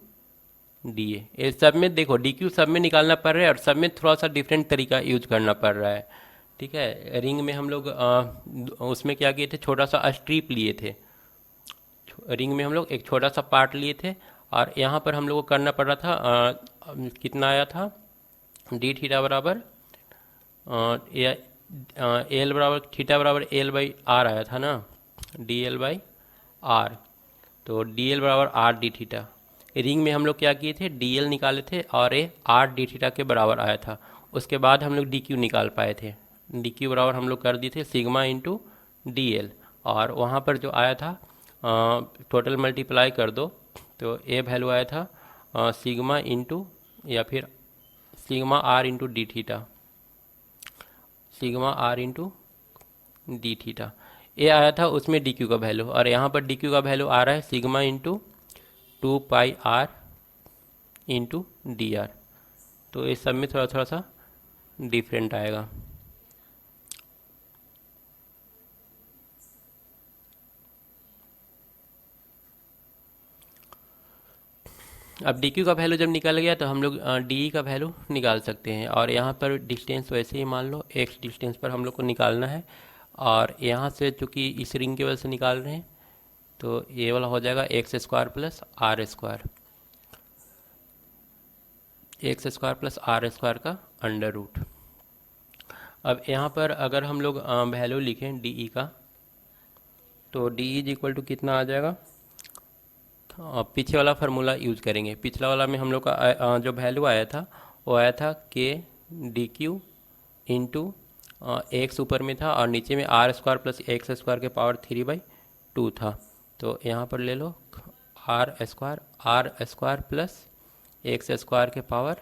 DA। ये सब में देखो DQ सब में निकालना पड़ रहा है, और सब में थोड़ा सा डिफरेंट तरीका यूज करना पड़ रहा है, ठीक है। रिंग में हम लोग उसमें क्या किए थे, छोटा सा स्ट्रिप लिए थे, रिंग में हम लोग एक छोटा सा पार्ट लिए थे, और यहाँ पर हम लोग को करना पड़ रहा था कितना आया था, डी थीटा बराबर एल बराबर थीटा बराबर एल बाई आर आया था ना, डी एल बाई आर। तो डी एल बराबर आर डी थीटा। रिंग में हम लोग क्या किए थे, डी एल निकाले थे, और ये आर डी थीटा के बराबर आया था। उसके बाद हम लोग डी क्यू निकाल पाए थे, डी क्यू बराबर हम लोग कर दिए थे सिग्मा इंटू डी एल, और वहाँ पर जो आया था टोटल मल्टीप्लाई कर दो तो ए वैल्यू आया था सिग्मा इंटू या फिर sigma r into d theta, sigma r into d theta ये आया था उसमें डी क्यू का वैल्यू, और यहाँ पर डी क्यू का वैल्यू आ रहा है sigma into 2πr into D R. तो इस सब में थोड़ा थोड़ा सा डिफरेंट आएगा। अब डी क्यू का वैल्यू जब निकल गया तो हम लोग डी का वैल्यू निकाल सकते हैं, और यहाँ पर डिस्टेंस वैसे ही मान लो एक्स डिस्टेंस पर हम लोग को निकालना है, और यहाँ से चूँकि इस रिंग की वजह से निकाल रहे हैं तो ये वाला हो जाएगा x square plus r square, x square plus r square का अंडर रूट। अब यहाँ पर अगर हम लोग वैल्यू लिखें डी ई का तो डी इज इक्वल टू कितना आ जाएगा, पीछे वाला फार्मूला यूज करेंगे। पिछला वाला में हम लोग का जो वैल्यू आया था वो आया था के डी क्यू इंटू एक्स ऊपर में था और नीचे में r square plus x square के पावर 3/2 था। तो यहाँ पर ले लो r square plus x square के पावर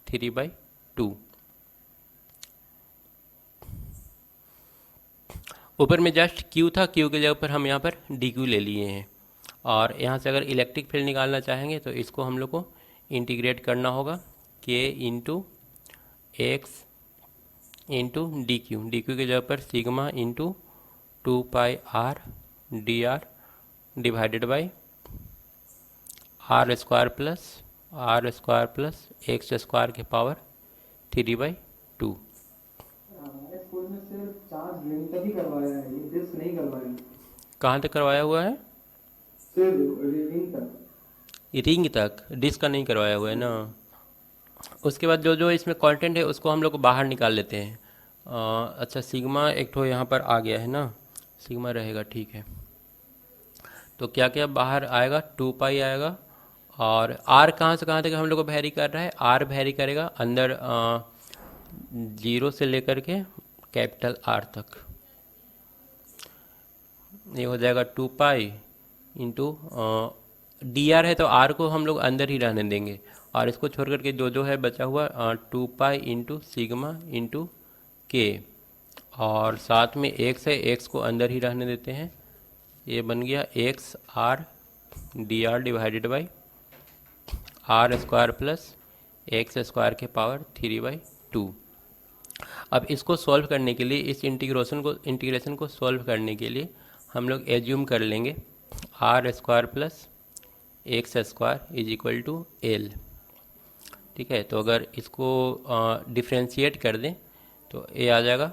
3/2। ऊपर में जस्ट क्यू था, क्यू के जगह पर हम यहाँ पर डी क्यू ले लिए हैं, और यहाँ से अगर इलेक्ट्रिक फील्ड निकालना चाहेंगे तो इसको हम लोग को इंटीग्रेट करना होगा k into x into d q की जगह पर sigma into 2πr d r divided by r square plus x square के पावर 3/2।
स्कूल में सिर्फ चार्ज लिंक तक ही करवाया है, ये डिस्क नहीं करवाया।
कहाँ तक करवाया हुआ है?
सिर्फ रिंग तक,
रिंग तक, डिस्क का नहीं करवाया हुआ है ना। उसके बाद जो जो इसमें कंटेंट है उसको हम लोग बाहर निकाल लेते हैं। अच्छा सिग्मा एक तो यहाँ पर आ गया है ना, सिग्मा रहेगा, ठीक है। तो क्या क्या बाहर आएगा, 2π आएगा, और आर कहाँ से कहाँ तक हम लोग को वैरी कर रहा है, आर वैरी करेगा अंदर 0 से लेकर के कैपिटल आर तक। ये हो जाएगा 2π इंटू डी आर है तो आर को हम लोग अंदर ही रहने देंगे, और इसको छोड़ करके जो जो है बचा हुआ 2π इंटू सिग्मा इंटू के, और साथ में एक्स है, एक्स को अंदर ही रहने देते हैं। ये बन गया x r d r divided by r square plus x square के पावर 3/2। अब इसको सॉल्व करने के लिए, इस इंटीग्रेशन को सॉल्व करने के लिए हम लोग एज्यूम कर लेंगे r square plus x square is equal to l. ठीक है, तो अगर इसको डिफ्रेंशिएट कर दें तो ये आ जाएगा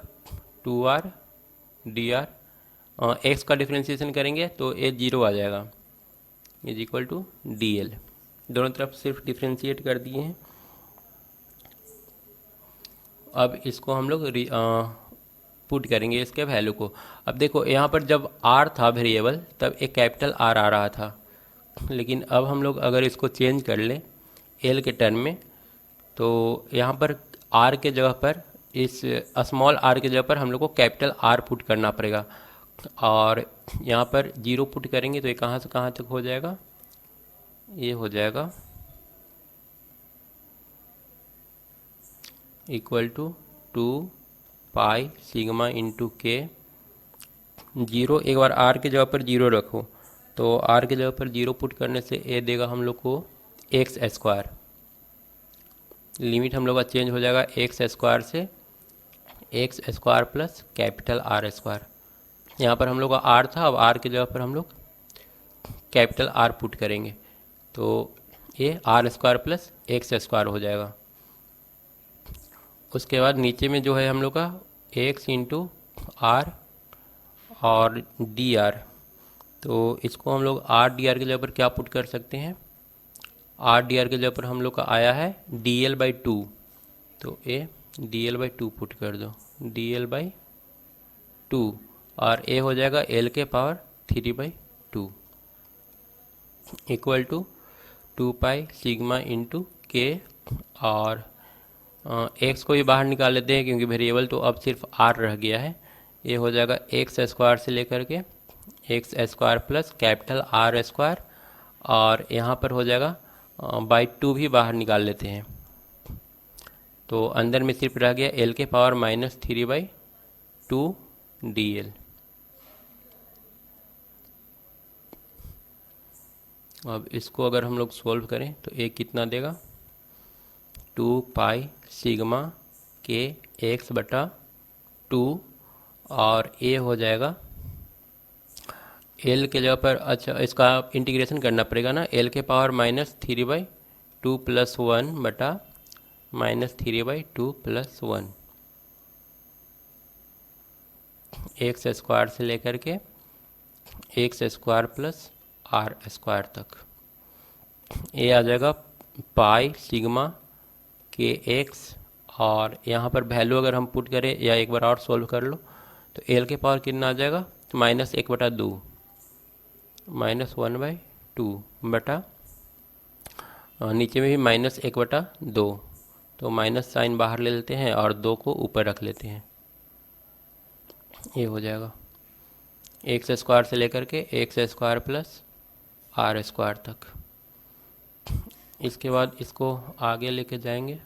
2r डी आर, एक्स का डिफ्रेंशिएशन करेंगे तो ये 0 आ जाएगा, is equal to d l. दोनों तरफ सिर्फ डिफ्रेंशिएट कर दिए हैं। अब इसको हम लोग पुट करेंगे इसके वैल्यू को। अब देखो यहाँ पर जब r था वेरिएबल तब एक कैपिटल R आ रहा था, लेकिन अब हम लोग अगर इसको चेंज कर लें L के टर्म में तो यहाँ पर R के जगह पर, इस स्मॉल r के जगह पर हम लोग को कैपिटल R पुट करना पड़ेगा, और यहाँ पर 0 पुट करेंगे तो ये कहाँ से कहाँ तक हो जाएगा, ये हो जाएगा इक्वल टू 2π सिग्मा इंटू के। 0 एक बार r के जगह पर 0 रखो तो r के जगह पर 0 पुट करने से ये देगा हम लोग को एक्स स्क्वायर। लिमिट हम लोग का चेंज हो जाएगा एक्स स्क्वायर से x square plus capital R square. यहाँ पर हम लोग का r था, अब r की जगह पर हम लोग कैपिटल R पुट करेंगे तो ये r square plus x square हो जाएगा। उसके बाद नीचे में जो है हम लोग का एक्स इंटू आर और डी आर, तो इसको हम लोग आर डी आर के जगह पर क्या पुट कर सकते हैं, आर डी आर के जगह पर हम लोग का आया है डी एल बाई 2, तो A D L by 2 put कर दो, डी एल बाई 2, और ए हो जाएगा एल के power 3/2 equal to 2π sigma into k, और एक्स को भी बाहर निकाल लेते हैं क्योंकि वेरिएबल तो अब सिर्फ आर रह गया है। ये हो जाएगा एक्स स्क्वायर से लेकर के x square plus capital R square, और यहाँ पर हो जाएगा बाई 2 भी बाहर निकाल लेते हैं, तो अंदर में सिर्फ रह गया एल के पावर -3/2 dl। अब इसको अगर हम लोग सोल्व करें तो ए कितना देगा, 2 पाई सिग्मा के एक्स बटा 2, और ए हो जाएगा एल के जगह पर, अच्छा इसका इंटीग्रेशन करना पड़ेगा ना, एल के पावर -3/2 + 1 बटा -3/2 + 1, एक्स स्क्वायर से लेकर के x square plus r square तक। ये आ जाएगा पाई सिग्मा के एक्स, और यहाँ पर वैल्यू अगर हम पुट करें या एक बार और सोल्व कर लो तो एल के पावर कितना आ जाएगा, -1/2 -1/2 बटा, नीचे में भी -1/2, तो माइनस साइन बाहर ले लेते हैं और 2 को ऊपर रख लेते हैं। ये हो जाएगा एक्स स्क्वायर से लेकर के x square plus r square तक। इसके बाद इसको आगे लेके जाएंगे,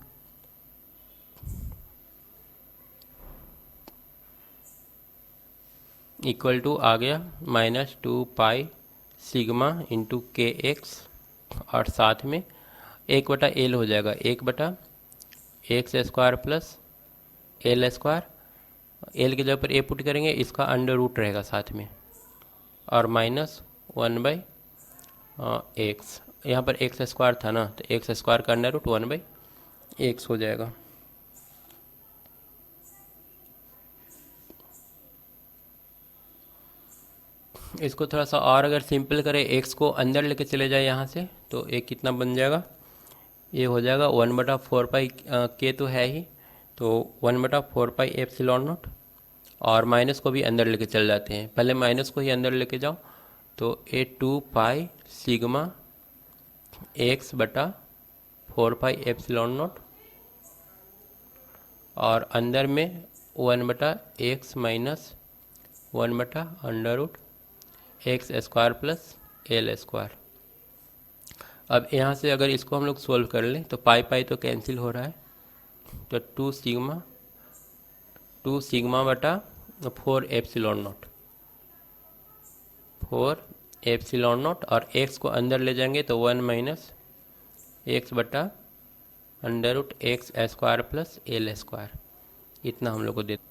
इक्वल टू आ गया -2 pi sigma into k x, और साथ में 1/L हो जाएगा, 1/एक्स square plus L square, L के जगह पर ए पुट करेंगे, इसका अंडर रूट रहेगा साथ में, और -1/x, यहाँ पर एक्स स्क्वायर था ना, तो एक्स स्क्वायर का अंडर रूट 1/x हो जाएगा। इसको थोड़ा सा और अगर सिंपल करें, एक्स को अंदर लेके चले जाए यहाँ से, तो एक कितना बन जाएगा, ये हो जाएगा 1/4 पाई, के तो है ही, तो 1/4 पाई एप्सिलॉन नॉट, और माइनस को भी अंदर लेके चल जाते हैं, पहले माइनस को ही अंदर लेके जाओ, तो ये 2 pi sigma x/4 pi epsilon not, और अंदर में 1/x minus 1/√x square plus L square. अब यहाँ से अगर इसको हम लोग सोल्व कर लें तो पाई पाई तो कैंसिल हो रहा है, तो 2 सिग्मा बटा 4 एप्सिलॉन नॉट, 4 एप्सिलॉन नॉट, और x को अंदर ले जाएंगे तो 1 - x/√x square plus L square, इतना हम लोग को देते।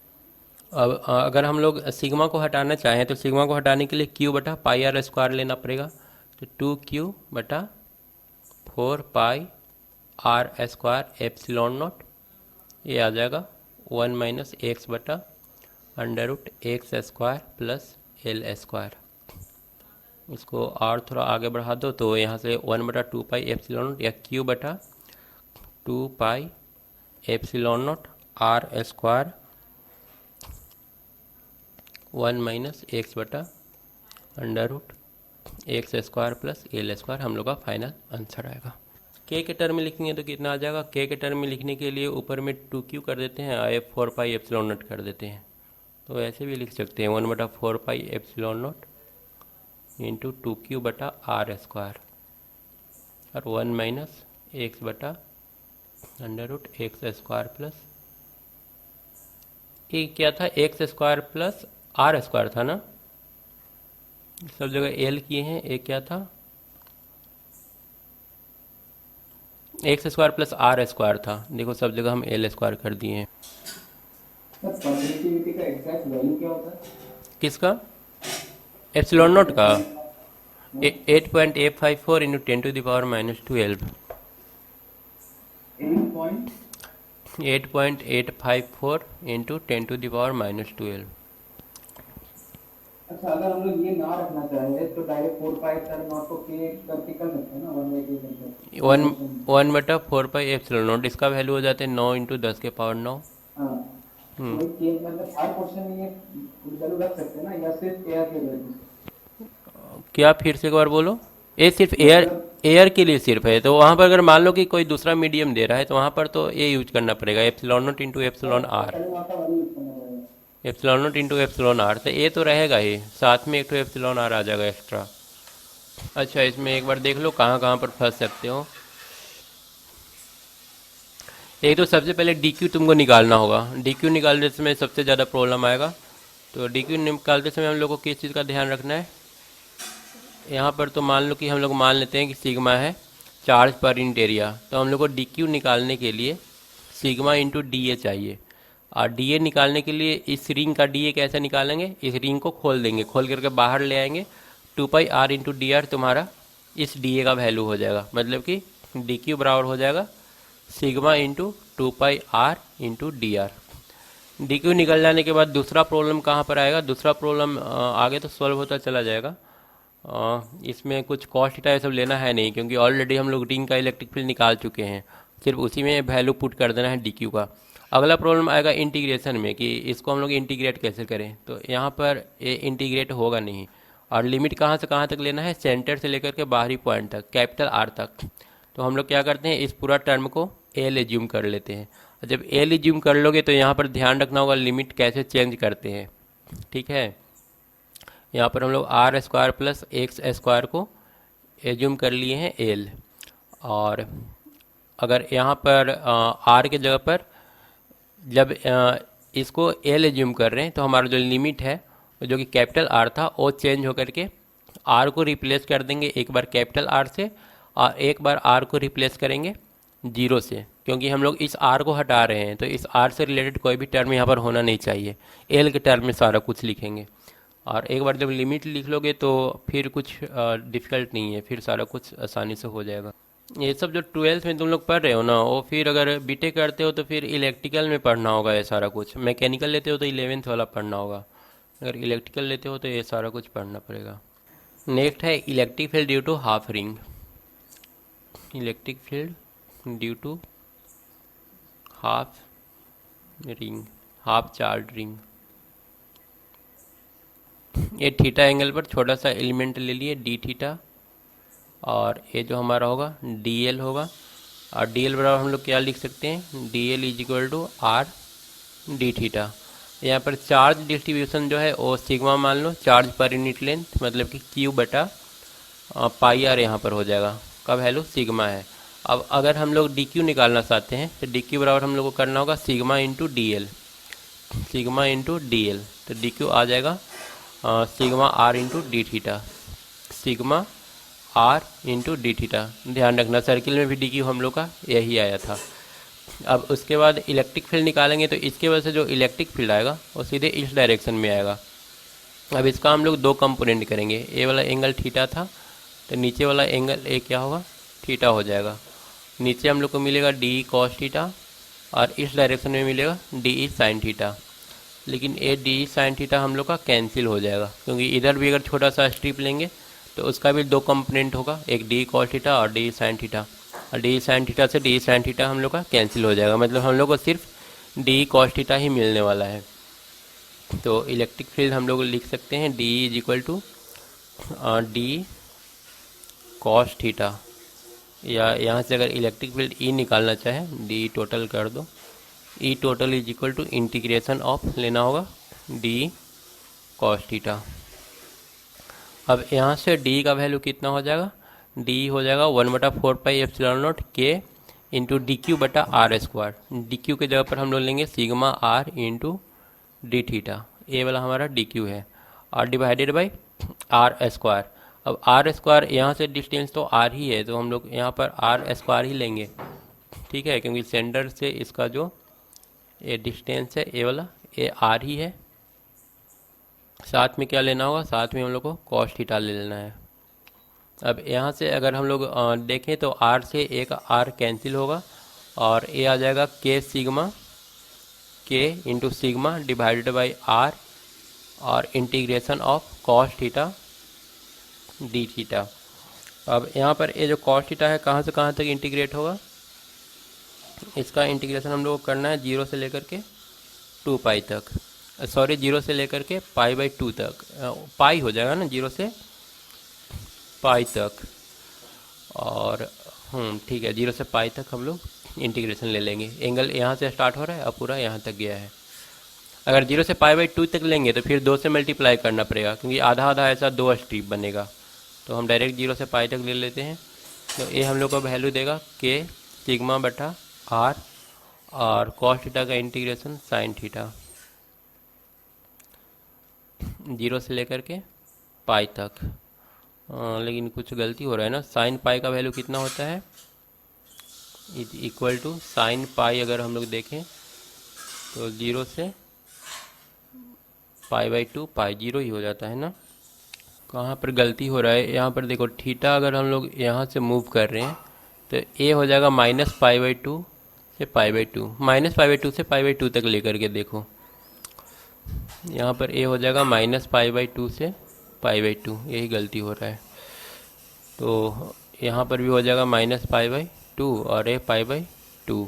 अब अगर हम लोग सिग्मा को हटाना चाहें तो सिग्मा को हटाने के लिए q बटा पाई आर स्क्वायर लेना पड़ेगा, तो 2q बटा 4 पाई आर स्क्वायर एप्सिलॉन नॉट, ये आ जाएगा 1 - x/√x square plus L square. इसको और थोड़ा आगे बढ़ा दो तो यहाँ से 1/2 पाई एप्सिलॉन नॉट, या q बटा 2 pi epsilon naught r square 1 - x/√x square plus L square हम लोग का फाइनल आंसर आएगा। के टर्म में लिखेंगे तो कितना आ जाएगा, के टर्म में लिखने के लिए ऊपर में 2q कर देते हैं और 4 पाई एप्सिलॉन नॉट कर देते हैं, तो ऐसे भी लिख सकते हैं 1/4 पाई एप्सिलॉन नॉट इंटू 2q बटा आर स्क्वायर, और 1 - x/√x स्क्वायर प्लस, ये क्या था, x square plus r square था ना, सब जगह एल किए हैं, एक क्या था, x square plus r square था, देखो सब जगह हम एल स्क्वायर कर दिए हैं।
परमिटिविटी का एग्जैक्ट वैल्यू क्या होता है?
किसका, एप्सिलॉन नॉट का 8.854 इंटू 10⁻⁻12, 8.854 इंटू 10⁻⁻12।
अच्छा, अगर हम लोग ये ना रखना चाहें तो डायरेक्ट 4 पाई एप्सिलॉन नॉट को के करके कर सकते हैं ना,
1/4 पाई एप्सिलॉन नॉट, इसका वैल्यू हो जाते हैं 9 इंटू 10 के पावर 9।
हाँ, तो के मतलब हर क्वेश्चन में ये वैल्यू रख सकते हैं ना, या सिर्फ एयर के लिए?
क्या, फिर से एक बार बोलो। ये सिर्फ एयर के लिए सिर्फ है, तो वहाँ पर अगर मान लो कि कोई दूसरा मीडियम दे रहा है तो वहाँ पर तो ये यूज करना पड़ेगा, epsilon naught into epsilon r. Epsilon naught into epsilon r, तो ए तो रहेगा ही, साथ में एक तो एप्सिलॉन आर आ जाएगा एक्स्ट्रा। अच्छा, इसमें एक बार देख लो कहाँ कहाँ पर फंस सकते हो। एक तो सबसे पहले डी क्यू तुमको निकालना होगा। डी क्यू निकालने समय सबसे ज़्यादा प्रॉब्लम आएगा। तो डी क्यू निकालते समय हम लोग को किस चीज़ का ध्यान रखना है, यहाँ पर तो मान लो कि हम लोग मान लेते हैं कि सिग्मा है चार्ज पर यूनिट एरिया, तो हम लोग को डी क्यू निकालने के लिए सिग्मा इंटू डी ए चाहिए। और डी ए निकालने के लिए इस रिंग का डी ए कैसे निकालेंगे, इस रिंग को खोल देंगे, खोल करके बाहर ले आएंगे, 2πr इंटू डी आर तुम्हारा इस डी ए का वैल्यू हो जाएगा। मतलब कि डी क्यू बराबर हो जाएगा sigma into 2πr into D R. D q निकल जाने के बाद दूसरा प्रॉब्लम कहाँ पर आएगा, दूसरा प्रॉब्लम आगे तो सॉल्व होता चला जाएगा। इसमें कुछ कॉस्ट थीटा ये सब लेना है नहीं, क्योंकि ऑलरेडी हम लोग रिंग का इलेक्ट्रिक फील्ड निकाल चुके हैं, सिर्फ उसी में वैल्यू पुट कर देना है डी क्यू का। अगला प्रॉब्लम आएगा इंटीग्रेशन में, कि इसको हम लोग इंटीग्रेट कैसे करें। तो यहाँ पर ये इंटीग्रेट होगा नहीं। और लिमिट कहाँ से कहाँ तक लेना है, सेंटर से लेकर के बाहरी पॉइंट तक, कैपिटल आर तक। तो हम लोग क्या करते हैं, इस पूरा टर्म को एल एज्यूम कर लेते हैं। और जब एल एज्यूम कर लोगे तो यहाँ पर ध्यान रखना होगा लिमिट कैसे चेंज करते हैं। ठीक है, यहाँ पर हम लोग r square plus x square को एज्यूम कर लिए हैं एल। और अगर यहाँ पर आर के जगह पर जब इसको एल एज्यूम कर रहे हैं, तो हमारा जो लिमिट है जो कि कैपिटल आर था वो चेंज होकर के आर को रिप्लेस कर देंगे एक बार कैपिटल आर से, और एक बार आर को रिप्लेस करेंगे जीरो से, क्योंकि हम लोग इस आर को हटा रहे हैं। तो इस आर से रिलेटेड कोई भी टर्म यहाँ पर होना नहीं चाहिए, एल के टर्म में सारा कुछ लिखेंगे। और एक बार जब लिमिट लिख लोगे तो फिर कुछ डिफ़िकल्ट नहीं है, फिर सारा कुछ आसानी से हो जाएगा। ये सब जो 12th में तुम लोग पढ़ रहे हो ना, वो फिर अगर बीटेक करते हो तो फिर इलेक्ट्रिकल में पढ़ना होगा ये सारा कुछ। मैकेनिकल लेते हो तो 11th वाला पढ़ना होगा, अगर इलेक्ट्रिकल लेते हो तो ये सारा कुछ पढ़ना पड़ेगा। नेक्स्ट है electric field due to half ring. Electric field due to half ring, half charge ring. ये थीटा एंगल पर छोटा सा एलिमेंट ले लिए डी थीटा, और ये जो हमारा होगा डी एल होगा। और डी एल बराबर हम लोग क्या लिख सकते हैं, d l is equal to r d theta. यहाँ पर चार्ज डिस्ट्रीब्यूशन जो है वो सिग्मा मान लो, चार्ज पर यूनिट लेंथ, मतलब कि क्यू बटा पाई आर यहाँ पर हो जाएगा, का वैल्यू सिग्मा है। अब अगर हम लोग डी क्यू निकालना चाहते हैं तो डी क्यू बराबर हम लोग को करना होगा sigma into d l, sigma into d l. तो डी क्यू आ जाएगा sigma r into d theta, sigma r into d theta. ध्यान रखना सर्किल में भी डी क्यू हम लोग का यही आया था। अब उसके बाद इलेक्ट्रिक फील्ड निकालेंगे, तो इसके वजह से जो इलेक्ट्रिक फील्ड आएगा वो सीधे इस डायरेक्शन में आएगा। अब इसका हम लोग दो कंपोनेंट करेंगे, ए वाला एंगल थीटा था, तो नीचे वाला एंगल ए क्या होगा, थीटा हो जाएगा। नीचे हम लोग को मिलेगा डी कॉस थीटा, और इस डायरेक्शन में मिलेगा डी साइन थीटा। लेकिन ए डी साइन थीटा हम लोग का कैंसिल हो जाएगा, क्योंकि इधर भी अगर छोटा सा स्ट्रिप लेंगे तो उसका भी दो कंपोनेंट होगा, एक डी कॉस थीटा और डी साइन थीटा। और डी साइन थीटा से डी साइन थीटा हम लोग का कैंसिल हो जाएगा, मतलब हम लोग को सिर्फ डी कॉस थीटा ही मिलने वाला है। तो इलेक्ट्रिक फील्ड हम लोग लिख सकते हैं d is equal to d cos theta, या यहाँ से अगर इलेक्ट्रिक फील्ड ई निकालना चाहे डी टोटल कर दो, E total is equal to integration of लेना होगा डी कॉस थीटा। अब यहाँ से डी का वैल्यू कितना हो जाएगा, डी हो जाएगा 1/4πε0 के इंटू डी क्यू बटा आर स्क्वायर। डी क्यू के जगह पर हम लोग लेंगे sigma r into d theta, a वाला हमारा डी क्यू है, और डिवाइडेड बाई आर स्क्वायर। अब आर स्क्वायर यहाँ से डिस्टेंस तो आर ही है, तो हम लोग यहाँ पर आर स्क्वायर ही लेंगे, ठीक है, क्योंकि सेंटर से इसका जो ये डिस्टेंस है ए वाला, ये आर ही है। साथ में क्या लेना होगा, साथ में हम लोग को कॉस थीटा ले लेना है। अब यहाँ से अगर हम लोग देखें तो आर से एक आर कैंसिल होगा, और ये आ जाएगा k sigma, k into sigma divided by r, और integration of cos theta d theta. अब यहाँ पर ये जो कॉस थीटा है कहाँ से कहाँ तक इंटीग्रेट होगा, इसका इंटीग्रेशन हम लोग को करना है 0 से लेकर के 2 पाई तक, सॉरी 0 से लेकर के π/2 तक, पाई हो जाएगा ना 0 से पाई तक। और ठीक है, 0 से पाई तक हम लोग इंटीग्रेशन ले लेंगे। एंगल यहाँ से स्टार्ट हो रहा है और पूरा यहाँ तक गया है। अगर 0 से π/2 तक लेंगे तो फिर 2 से मल्टीप्लाई करना पड़ेगा, क्योंकि आधा आधा ऐसा 2 स्ट्रिप बनेगा। तो हम डायरेक्ट 0 से π तक ले लेते हैं। तो ये हम लोग को वैल्यू देगा k सिग्मा बटा r और cos थीटा का इंटीग्रेशन साइन थीटा 0 से लेकर के पाई तक। लेकिन कुछ गलती हो रहा है ना, साइन पाई का वैल्यू कितना होता है, is equal to sine pi. अगर हम लोग देखें तो 0 से π/2 पाई 0 ही हो जाता है ना। कहाँ पर गलती हो रहा है, यहाँ पर देखो थीटा अगर हम लोग यहाँ से मूव कर रहे हैं तो ए हो जाएगा -π/2 से π/2, -π/2 से π/2 तक लेकर के देखो, यहाँ पर ए हो जाएगा -π/2 से π/2, यही गलती हो रहा है। तो यहाँ पर भी हो जाएगा -π/2 और ए π/2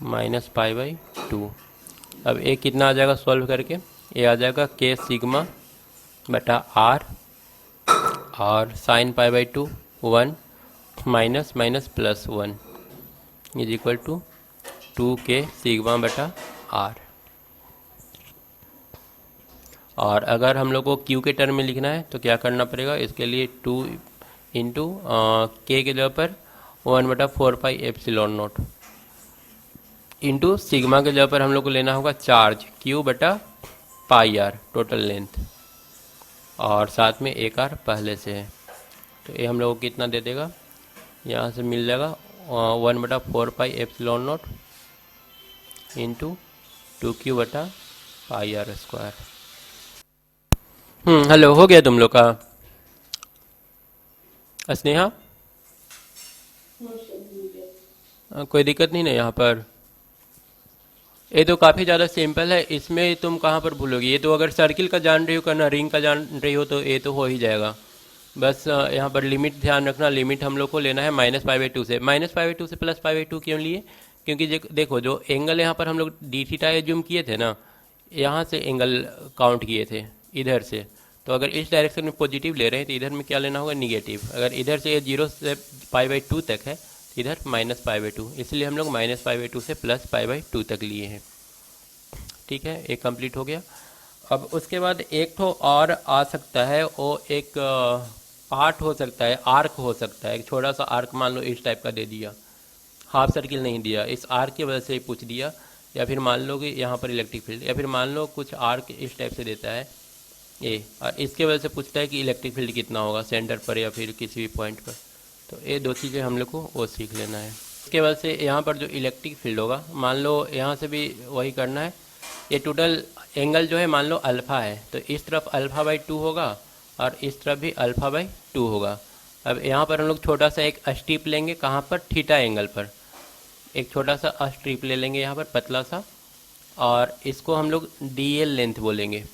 -π/2। अब ए कितना आ जाएगा सॉल्व करके, ए आ जाएगा k सिग्मा बटा r और sine π/2 1 minus minus plus 1 is equal to 2k sigma बटा r। और अगर हम लोग को q के टर्म में लिखना है तो क्या करना पड़ेगा, इसके लिए 2 इंटू k के जगह पर 1/4πε0 इंटू सिग्मा के जगह पर हम लोग को लेना होगा चार्ज q बटा पाई r टोटल लेंथ, और साथ में एक r पहले से है। तो ये हम लोग को कितना दे देगा, यहाँ से मिल जाएगा 1/4πε0 इंटू 2q बटा पाई r स्क्वायर। हेलो, हो गया तुम लोग का स्नेहा? कोई दिक्कत नहीं ना यहाँ पर? ये तो काफ़ी ज़्यादा सिंपल है, इसमें तुम कहाँ पर भूलोगी। ये तो अगर सर्किल का जान रही हो करना, रिंग का जान रही हो तो ये तो हो ही जाएगा। बस यहाँ पर लिमिट ध्यान रखना, लिमिट हम लोग को लेना है -π/2 से। -π/2 से +π/2 क्यों लिए, क्योंकि देखो जो एंगल यहाँ पर हम लोग डी थीटा एज्यूम किए थे ना, यहाँ से एंगल काउंट किए थे इधर से। तो अगर इस डायरेक्शन में पॉजिटिव ले रहे हैं तो इधर में क्या लेना होगा, निगेटिव। अगर इधर से ये 0 से π/2 तक है तो इधर -π/2, इसलिए हम लोग -π/2 से +π/2 तक लिए हैं। ठीक है, एक कंप्लीट हो गया। अब उसके बाद एक तो और आ सकता है, वो एक पार्ट हो सकता है, आर्क हो सकता है, एक छोटा सा आर्क मान लो इस टाइप का दे दिया, हाफ सर्किल नहीं दिया, इस आर्क की वजह से पूछ दिया। या फिर मान लो कि यहाँ पर इलेक्ट्रिक फील्ड, या फिर मान लो कुछ आर्क इस टाइप से देता है ये, और इसके वजह से पूछता है कि इलेक्ट्रिक फील्ड कितना होगा सेंटर पर या फिर किसी भी पॉइंट पर। तो ये दो चीज़ें हम लोग को वो सीख लेना है। इसके वजह से यहाँ पर जो इलेक्ट्रिक फील्ड होगा, मान लो यहाँ से भी वही करना है। ये टोटल एंगल जो है मान लो अल्फ़ा है, तो इस तरफ α/2 होगा और इस तरफ भी α/2 होगा। अब यहाँ पर हम लोग छोटा सा एक स्ट्रिप लेंगे, कहाँ पर, थीटा एंगल पर एक छोटा सा स्ट्रिप ले लेंगे यहाँ पर पतला सा, और इसको हम लोग dl लेंथ बोलेंगे।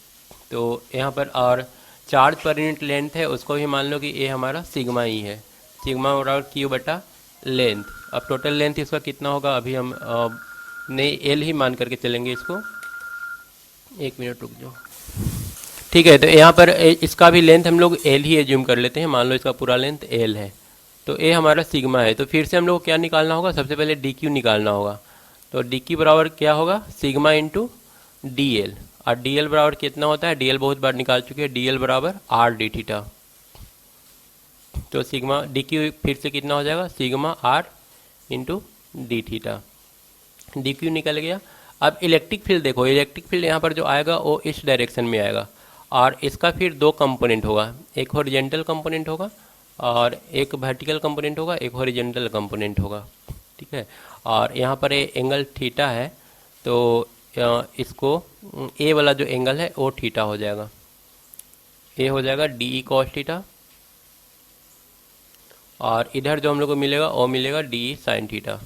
तो यहाँ पर और चार्ज पर यूनिट लेंथ है, उसको भी मान लो कि ये हमारा सिग्मा ही है, सिग्मा बराबर q बटा लेंथ। अब टोटल लेंथ इसका कितना होगा, अभी हम नहीं एल ही मान करके चलेंगे इसको। एक मिनट रुक जाओ। ठीक है, तो यहाँ पर इसका भी लेंथ हम लोग एल ही एज्यूम कर लेते हैं, मान लो इसका पूरा लेंथ एल है, तो ए हमारा सिग्मा है। तो फिर से हम लोग को क्या निकालना होगा, सबसे पहले डी क्यू निकालना होगा। तो डी क्यू बराबर क्या होगा, सिग्मा इंटू डी एल, और डी एल बराबर कितना होता है, डी एल बहुत बार निकाल चुके हैं, डी एल बराबर आर डी थीटा। तो सिग्मा डी क्यू फिर से कितना हो जाएगा, sigma r into d theta, d q निकल गया। अब इलेक्ट्रिक फील्ड देखो, इलेक्ट्रिक फील्ड यहाँ पर जो आएगा वो इस डायरेक्शन में आएगा, और इसका फिर दो कंपोनेंट होगा, एक हॉरिजेंटल कंपोनेंट होगा और एक वर्टिकल कंपोनेंट होगा, एक हॉरिजेंटल कंपोनेंट होगा। ठीक है, और यहाँ पर ये एंगल थीटा है, तो इसको ए वाला जो एंगल है वो थीटा हो जाएगा, ए हो जाएगा डी ई कॉस थीटा, और इधर जो हम लोग को मिलेगा वो मिलेगा डी ई साइन थीटा।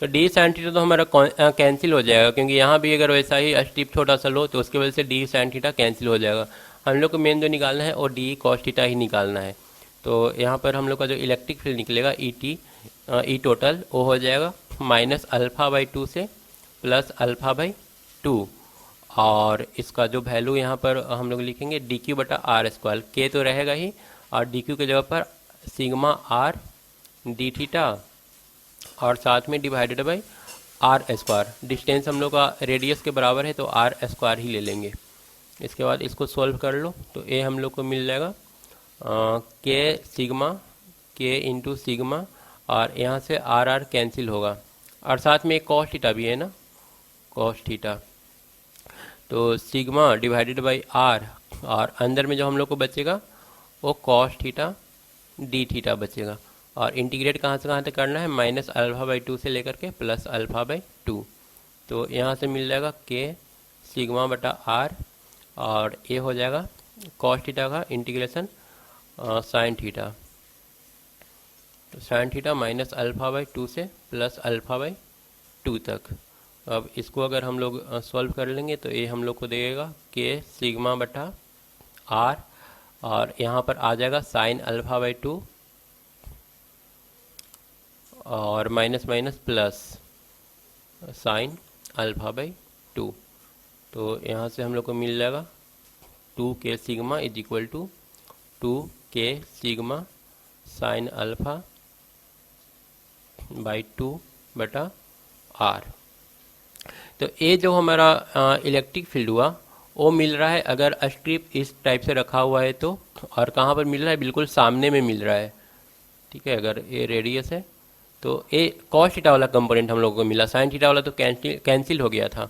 तो डी साइन थीटा तो हमारा कैंसिल हो जाएगा, क्योंकि यहाँ भी अगर वैसा ही स्ट्रिप छोटा सा लो तो उसकी वजह से डी साइन थीटा कैंसिल हो जाएगा। हम लोग को मेन जो निकालना है वो डी कॉस थीटा ही निकालना है। तो यहाँ पर हम लोग का जो इलेक्ट्रिक फील्ड निकलेगा ई टोटल वो हो जाएगा -α/2 से +α/2, और इसका जो वैल्यू यहाँ पर हम लोग लिखेंगे डी क्यू बटा आर स्क्वायर, के तो रहेगा ही, और डी क्यू के जगह पर सिग्मा आर डी थीटा, और साथ में divided by r square, distance हम लोग का रेडियस के बराबर है तो आर स्क्वायर ही ले लेंगे। इसके बाद इसको सॉल्व कर लो तो ए हम लोग को मिल जाएगा k sigma k into sigma, और यहाँ से आर आर कैंसिल होगा, और साथ में एक कॉस थीटा भी है ना, कॉस थीटा, तो सिग्मा डिवाइडेड बाई आर, और अंदर में जो हम लोग को बचेगा वो कॉस थीटा डी थीटा बचेगा। और इंटीग्रेट कहाँ से कहाँ तक करना है, माइनस अल्फा बाई 2 से लेकर के प्लस अल्फा बाई 2, तो यहाँ से मिल जाएगा के सिग्मा बटा आर, और ये हो जाएगा कॉस थीटा का इंटीग्रेशन साइन थीटा, तो sine theta minus alpha by 2 से प्लस अल्फा बाई 2 तक। अब इसको अगर हम लोग सॉल्व कर लेंगे तो ये हम लोग को देगा के सिग्मा बटा आर, और यहाँ पर आ जाएगा साइन अल्फा बाई 2 और minus minus plus sign alpha by 2, तो यहाँ से हम लोग को मिल जाएगा 2 k sigma is equal to 2 k sigma sign alpha by 2 बटा आर। तो ये जो हमारा इलेक्ट्रिक फील्ड हुआ वो मिल रहा है अगर स्ट्रिप इस टाइप से रखा हुआ है तो, और कहाँ पर मिल रहा है, बिल्कुल सामने में मिल रहा है, ठीक है। अगर ये रेडियस है तो ये कॉस थीटा वाला कंपोनेंट हम लोगों को मिला, साइन थीटा वाला तो कैंसिल हो गया था,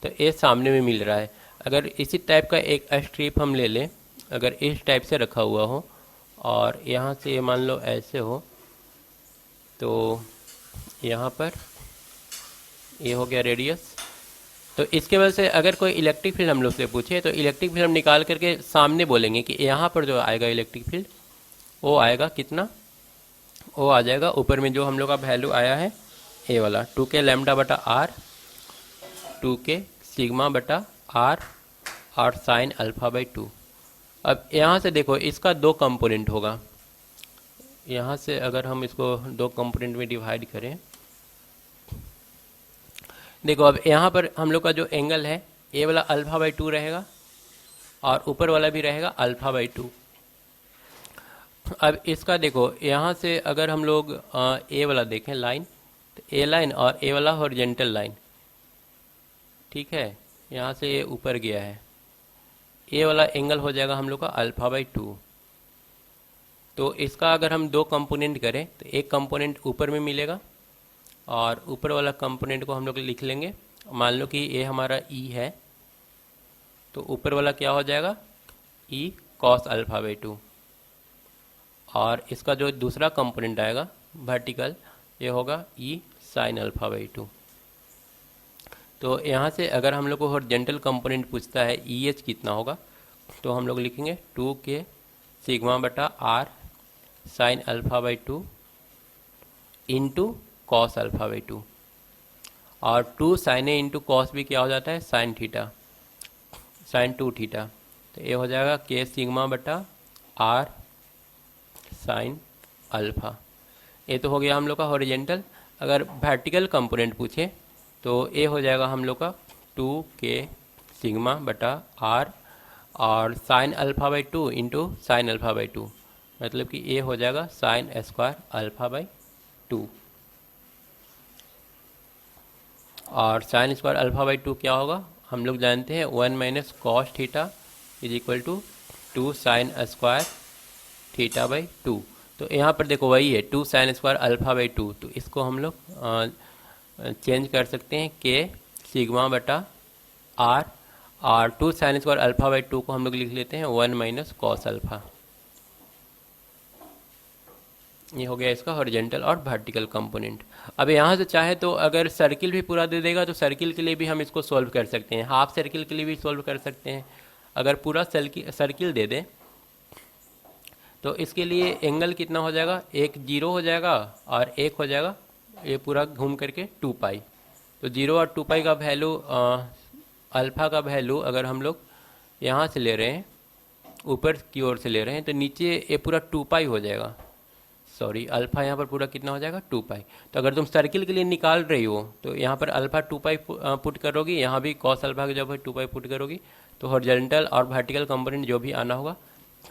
तो ये सामने में मिल रहा है। अगर इसी टाइप का एक स्ट्रिप हम ले लें, अगर इस टाइप से रखा हुआ हो और यहाँ से ये मान लो ऐसे हो, तो यहाँ पर ये हो गया रेडियस, तो इसके वजह से अगर कोई इलेक्ट्रिक फील्ड हम लोग से पूछे तो इलेक्ट्रिक फील्ड हम निकाल करके सामने बोलेंगे कि यहाँ पर जो आएगा इलेक्ट्रिक फील्ड वो आएगा कितना, वो आ जाएगा ऊपर में जो हम लोग का वैल्यू आया है ए वाला 2 के लैम्डा बटा आर, 2 के सिग्मा बटा आर और साइन अल्फा बाई 2। अब यहाँ से देखो इसका दो कंपोनेंट होगा, यहाँ से अगर हम इसको दो कंपोनेंट में डिवाइड करें, देखो अब यहाँ पर हम लोग का जो एंगल है ए वाला अल्फा बाई 2 रहेगा और ऊपर वाला भी रहेगा अल्फा बाई 2। अब इसका देखो यहाँ से अगर हम लोग ए वाला देखें लाइन, तो ए लाइन और ए वाला हॉरिजॉन्टल लाइन, ठीक है, यहाँ से ये ऊपर गया है, ए वाला एंगल हो जाएगा हम लोग का अल्फा बाई 2। तो इसका अगर हम दो कंपोनेंट करें तो एक कंपोनेंट ऊपर में मिलेगा और ऊपर वाला कंपोनेंट को हम लोग लिख लेंगे, मान लो कि ये हमारा ई है, तो ऊपर वाला क्या हो जाएगा ई कॉस अल्फा बाई 2, और इसका जो दूसरा कंपोनेंट आएगा वर्टिकल ये होगा ई साइन अल्फा बाई 2। तो यहाँ से अगर हम लोग को हॉरिजॉन्टल कंपोनेंट पूछता है ई एच कितना होगा, तो हम लोग लिखेंगे 2 के सिग्मा बटा r sine alpha by 2 into cos alpha by 2, और 2 साइन ए इंटू कॉस भी क्या हो जाता है साइन थीटा, साइन 2 थीटा, तो ये हो जाएगा के सिग्मा बटा आर साइन अल्फा। ये तो हो गया हम लोग का हॉरिजॉन्टल। अगर वर्टिकल कंपोनेंट पूछे तो ये हो जाएगा हम लोग का 2 के सिग्मा बटा आर और sign alpha by 2 into sine alpha by 2, मतलब कि ये हो जाएगा साइन स्क्वायर अल्फा बाई 2, और साइन स्क्वायर अल्फा बाई 2 क्या होगा हम लोग जानते हैं 1 minus cos theta is equal to 2 sine square theta by 2। तो यहाँ पर देखो वही है 2 साइन स्क्वायर अल्फा बाई 2, तो इसको हम लोग चेंज कर सकते हैं के सिग्मा बटा आर, और 2 साइन स्क्वायर अल्फा बाई 2 को हम लोग लिख लेते हैं 1 माइनस कॉस अल्फा। ये हो गया इसका हॉरिजॉन्टल और वर्टिकल कंपोनेंट। अब यहाँ से चाहे तो अगर सर्किल भी पूरा दे देगा तो सर्किल के लिए भी हम इसको सॉल्व कर सकते हैं, हाफ सर्किल के लिए भी सॉल्व कर सकते हैं। अगर पूरा सर्किल दे दें तो इसके लिए एंगल कितना हो जाएगा, एक 0 हो जाएगा और एक हो जाएगा ये पूरा घूम करके 2 पाई। तो 0 और 2 पाई का वैल्यू अल्फ़ा का वैल्यू अगर हम लोग यहाँ से ले रहे हैं, ऊपर की ओर से ले रहे हैं, तो नीचे ये पूरा 2 पाई हो जाएगा, सॉरी अल्फ़ा यहाँ पर पूरा कितना हो जाएगा 2 पाई। तो अगर तुम सर्किल के लिए निकाल रही हो तो यहाँ पर अल्फ़ा 2 पाई पुट करोगी, यहाँ भी कॉस अल्फ़ा के जब 2 पाई पुट करोगी तो हॉरिजॉन्टल और वर्टिकल कंपोनेंट जो भी आना होगा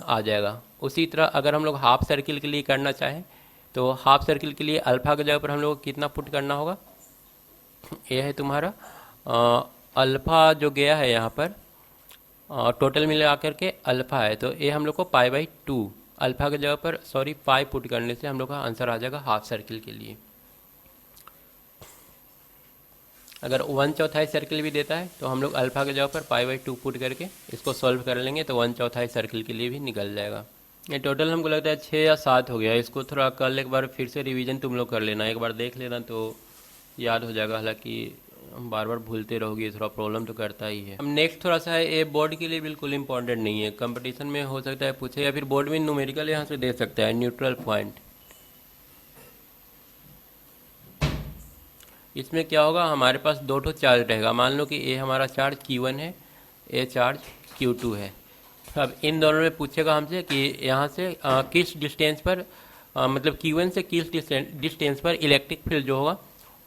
आ जाएगा। उसी तरह अगर हम लोग हाफ सर्किल के लिए करना चाहें तो हाफ सर्किल के लिए अल्फ़ा की जगह पर हम लोग को कितना पुट करना होगा, ये है तुम्हारा अल्फ़ा जो गया है यहाँ पर, टोटल मिला कर के अल्फ़ा है, तो ये हम लोग को पाई/2 अल्फ़ा की जगह पर सॉरी पाई पुट करने से हम लोग का आंसर आ जाएगा हाफ सर्किल के लिए। अगर 1/4 सर्किल भी देता है तो हम लोग अल्फ़ा की जगह पर पाई/2 पुट करके इसको सॉल्व कर लेंगे तो 1/4 सर्किल के लिए भी निकल जाएगा। ये टोटल हमको लगता है 6 या 7 हो गया। इसको थोड़ा कल एक बार फिर से रिवीजन तुम लोग कर लेना, एक बार देख लेना तो याद हो जाएगा। हालांकि बार बार भूलते रहोगे, थोड़ा प्रॉब्लम तो करता ही है। अब नेक्स्ट थोड़ा सा है, ये बोर्ड के लिए बिल्कुल इंपॉर्टेंट नहीं है, कंपटीशन में हो सकता है पूछे या फिर बोर्ड में न्यूमेरिकल यहाँ से दे सकता है। न्यूट्रल पॉइंट, इसमें क्या होगा, हमारे पास दो ठो चार्ज रहेगा। मान लो कि ये हमारा चार्ज Q1 है, ये चार्ज Q2 है। अब इन दोनों में पूछेगा हमसे कि यहाँ से किस डिस्टेंस पर मतलब Q1 से किस डिस्टेंस पर इलेक्ट्रिक फील्ड जो होगा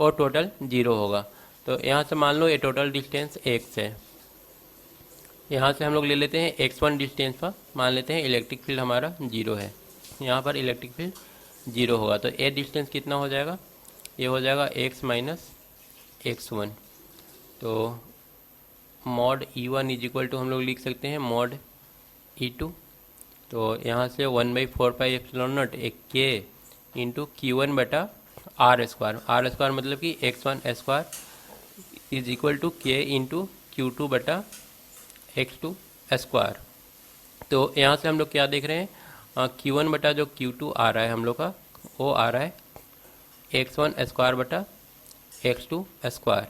वो टोटल 0 होगा। तो यहाँ से मान लो ये टोटल डिस्टेंस x है, यहाँ से हम लोग ले लेते हैं x1 डिस्टेंस पर मान लेते हैं इलेक्ट्रिक फील्ड हमारा 0 है, यहाँ पर इलेक्ट्रिक फील्ड 0 होगा। तो ये डिस्टेंस कितना हो जाएगा, ये हो जाएगा x माइनस x1। तो mod E1 is equal to हम लोग लिख सकते हैं मॉड E2। तो यहाँ से 1/4πε0 एक k इंटू Q1 बटा R स्क्वायर मतलब कि x1 square is equal to k into Q2 बटा x2 स्क्वायर। तो यहाँ से हम लोग क्या देख रहे हैं, Q1 बटा जो Q2 आ रहा है हम लोग का, वो आ रहा है x1 स्क्वायर बटा x2 स्क्वायर,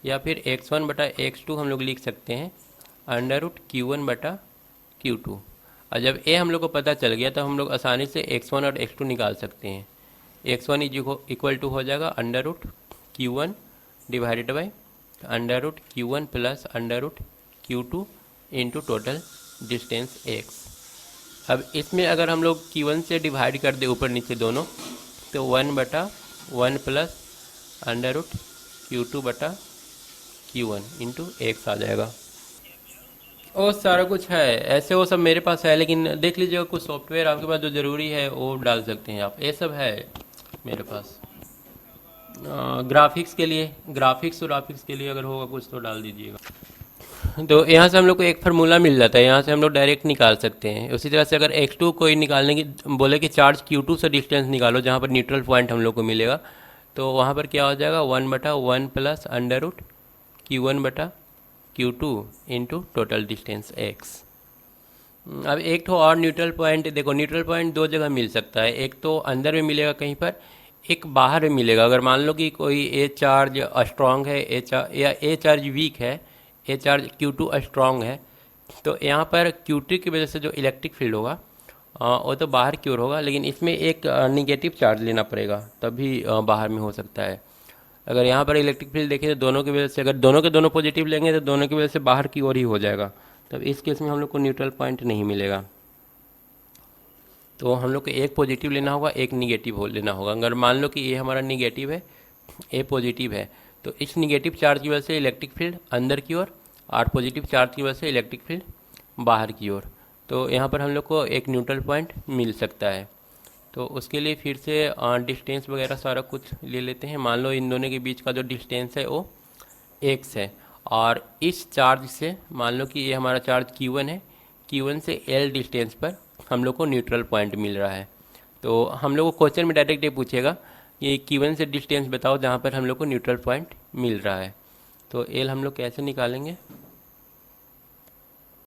या फिर x1 बटा x2 हम लोग लिख सकते हैं √Q1 बटा Q2। और जब ये हम लोग को पता चल गया तो हम लोग आसानी से x1 और x2 निकाल सकते हैं। x1 इज इक्वल टू हो जाएगा √Q1 divided by √Q1 plus √Q2 into total distance x। अब इसमें अगर हम लोग Q1 से डिवाइड कर दे ऊपर नीचे दोनों, तो 1/1 प्लस √Q2 बटा Q1 इंटू x आ जाएगा। और सारा कुछ है ऐसे, वो सब मेरे पास है, लेकिन देख लीजिएगा कुछ सॉफ्टवेयर आपके पास जो ज़रूरी है वो डाल सकते हैं आप। ये सब है मेरे पास। ग्राफिक्स के लिए अगर होगा कुछ तो डाल दीजिएगा। तो यहाँ से हम लोग को एक फार्मूला मिल जाता है, यहाँ से हम लोग डायरेक्ट निकाल सकते हैं। उसी तरह से अगर x2 कोई निकालने की बोले कि चार्ज Q2 से डिस्टेंस निकालो जहाँ पर न्यूट्रल पॉइंट हम लोग को मिलेगा, तो वहाँ पर क्या हो जाएगा 1/1 प्लस √Q1 बटा Q2 into total distance x। अब एक तो और न्यूट्रल पॉइंट देखो, न्यूट्रल पॉइंट दो जगह मिल सकता है, एक तो अंदर में मिलेगा कहीं पर, एक बाहर में मिलेगा। अगर मान लो कि कोई ए चार्ज स्ट्रॉन्ग है या ए चार्ज वीक है, ए चार्ज Q2 स्ट्रॉन्ग है, तो यहाँ पर Q2 की वजह से जो इलेक्ट्रिक फील्ड होगा वो तो बाहर की ओर होगा, लेकिन इसमें एक निगेटिव चार्ज लेना पड़ेगा तभी बाहर में हो सकता है। अगर यहाँ पर इलेक्ट्रिक फील्ड देखें तो दोनों की वजह से, अगर दोनों के दोनों पॉजिटिव लेंगे तो दोनों की वजह से बाहर की ओर ही हो जाएगा, तब इस केस में हम लोग को न्यूट्रल पॉइंट नहीं मिलेगा। तो हम लोग को एक पॉजिटिव लेना होगा, एक निगेटिव लेना होगा। अगर मान लो कि ये हमारा निगेटिव है, ए पॉजिटिव है, तो इस निगेटिव चार्ज की वजह से इलेक्ट्रिक फील्ड अंदर की ओर और पॉजिटिव चार्ज की वजह से इलेक्ट्रिक फील्ड बाहर की ओर, तो यहाँ पर हम लोग को एक न्यूट्रल पॉइंट मिल सकता है। तो उसके लिए फिर से डिस्टेंस वगैरह सारा कुछ ले लेते हैं। मान लो इन दोनों के बीच का जो डिस्टेंस है वो x है, और इस चार्ज से मान लो कि ये हमारा चार्ज Q1 है, Q1 से L डिस्टेंस पर हम लोग को न्यूट्रल पॉइंट मिल रहा है। तो हम लोग को क्वेश्चन में डायरेक्ट ये पूछेगा कि Q1 से डिस्टेंस बताओ जहाँ पर हम लोग को न्यूट्रल पॉइंट मिल रहा है। तो L हम लोग कैसे निकालेंगे,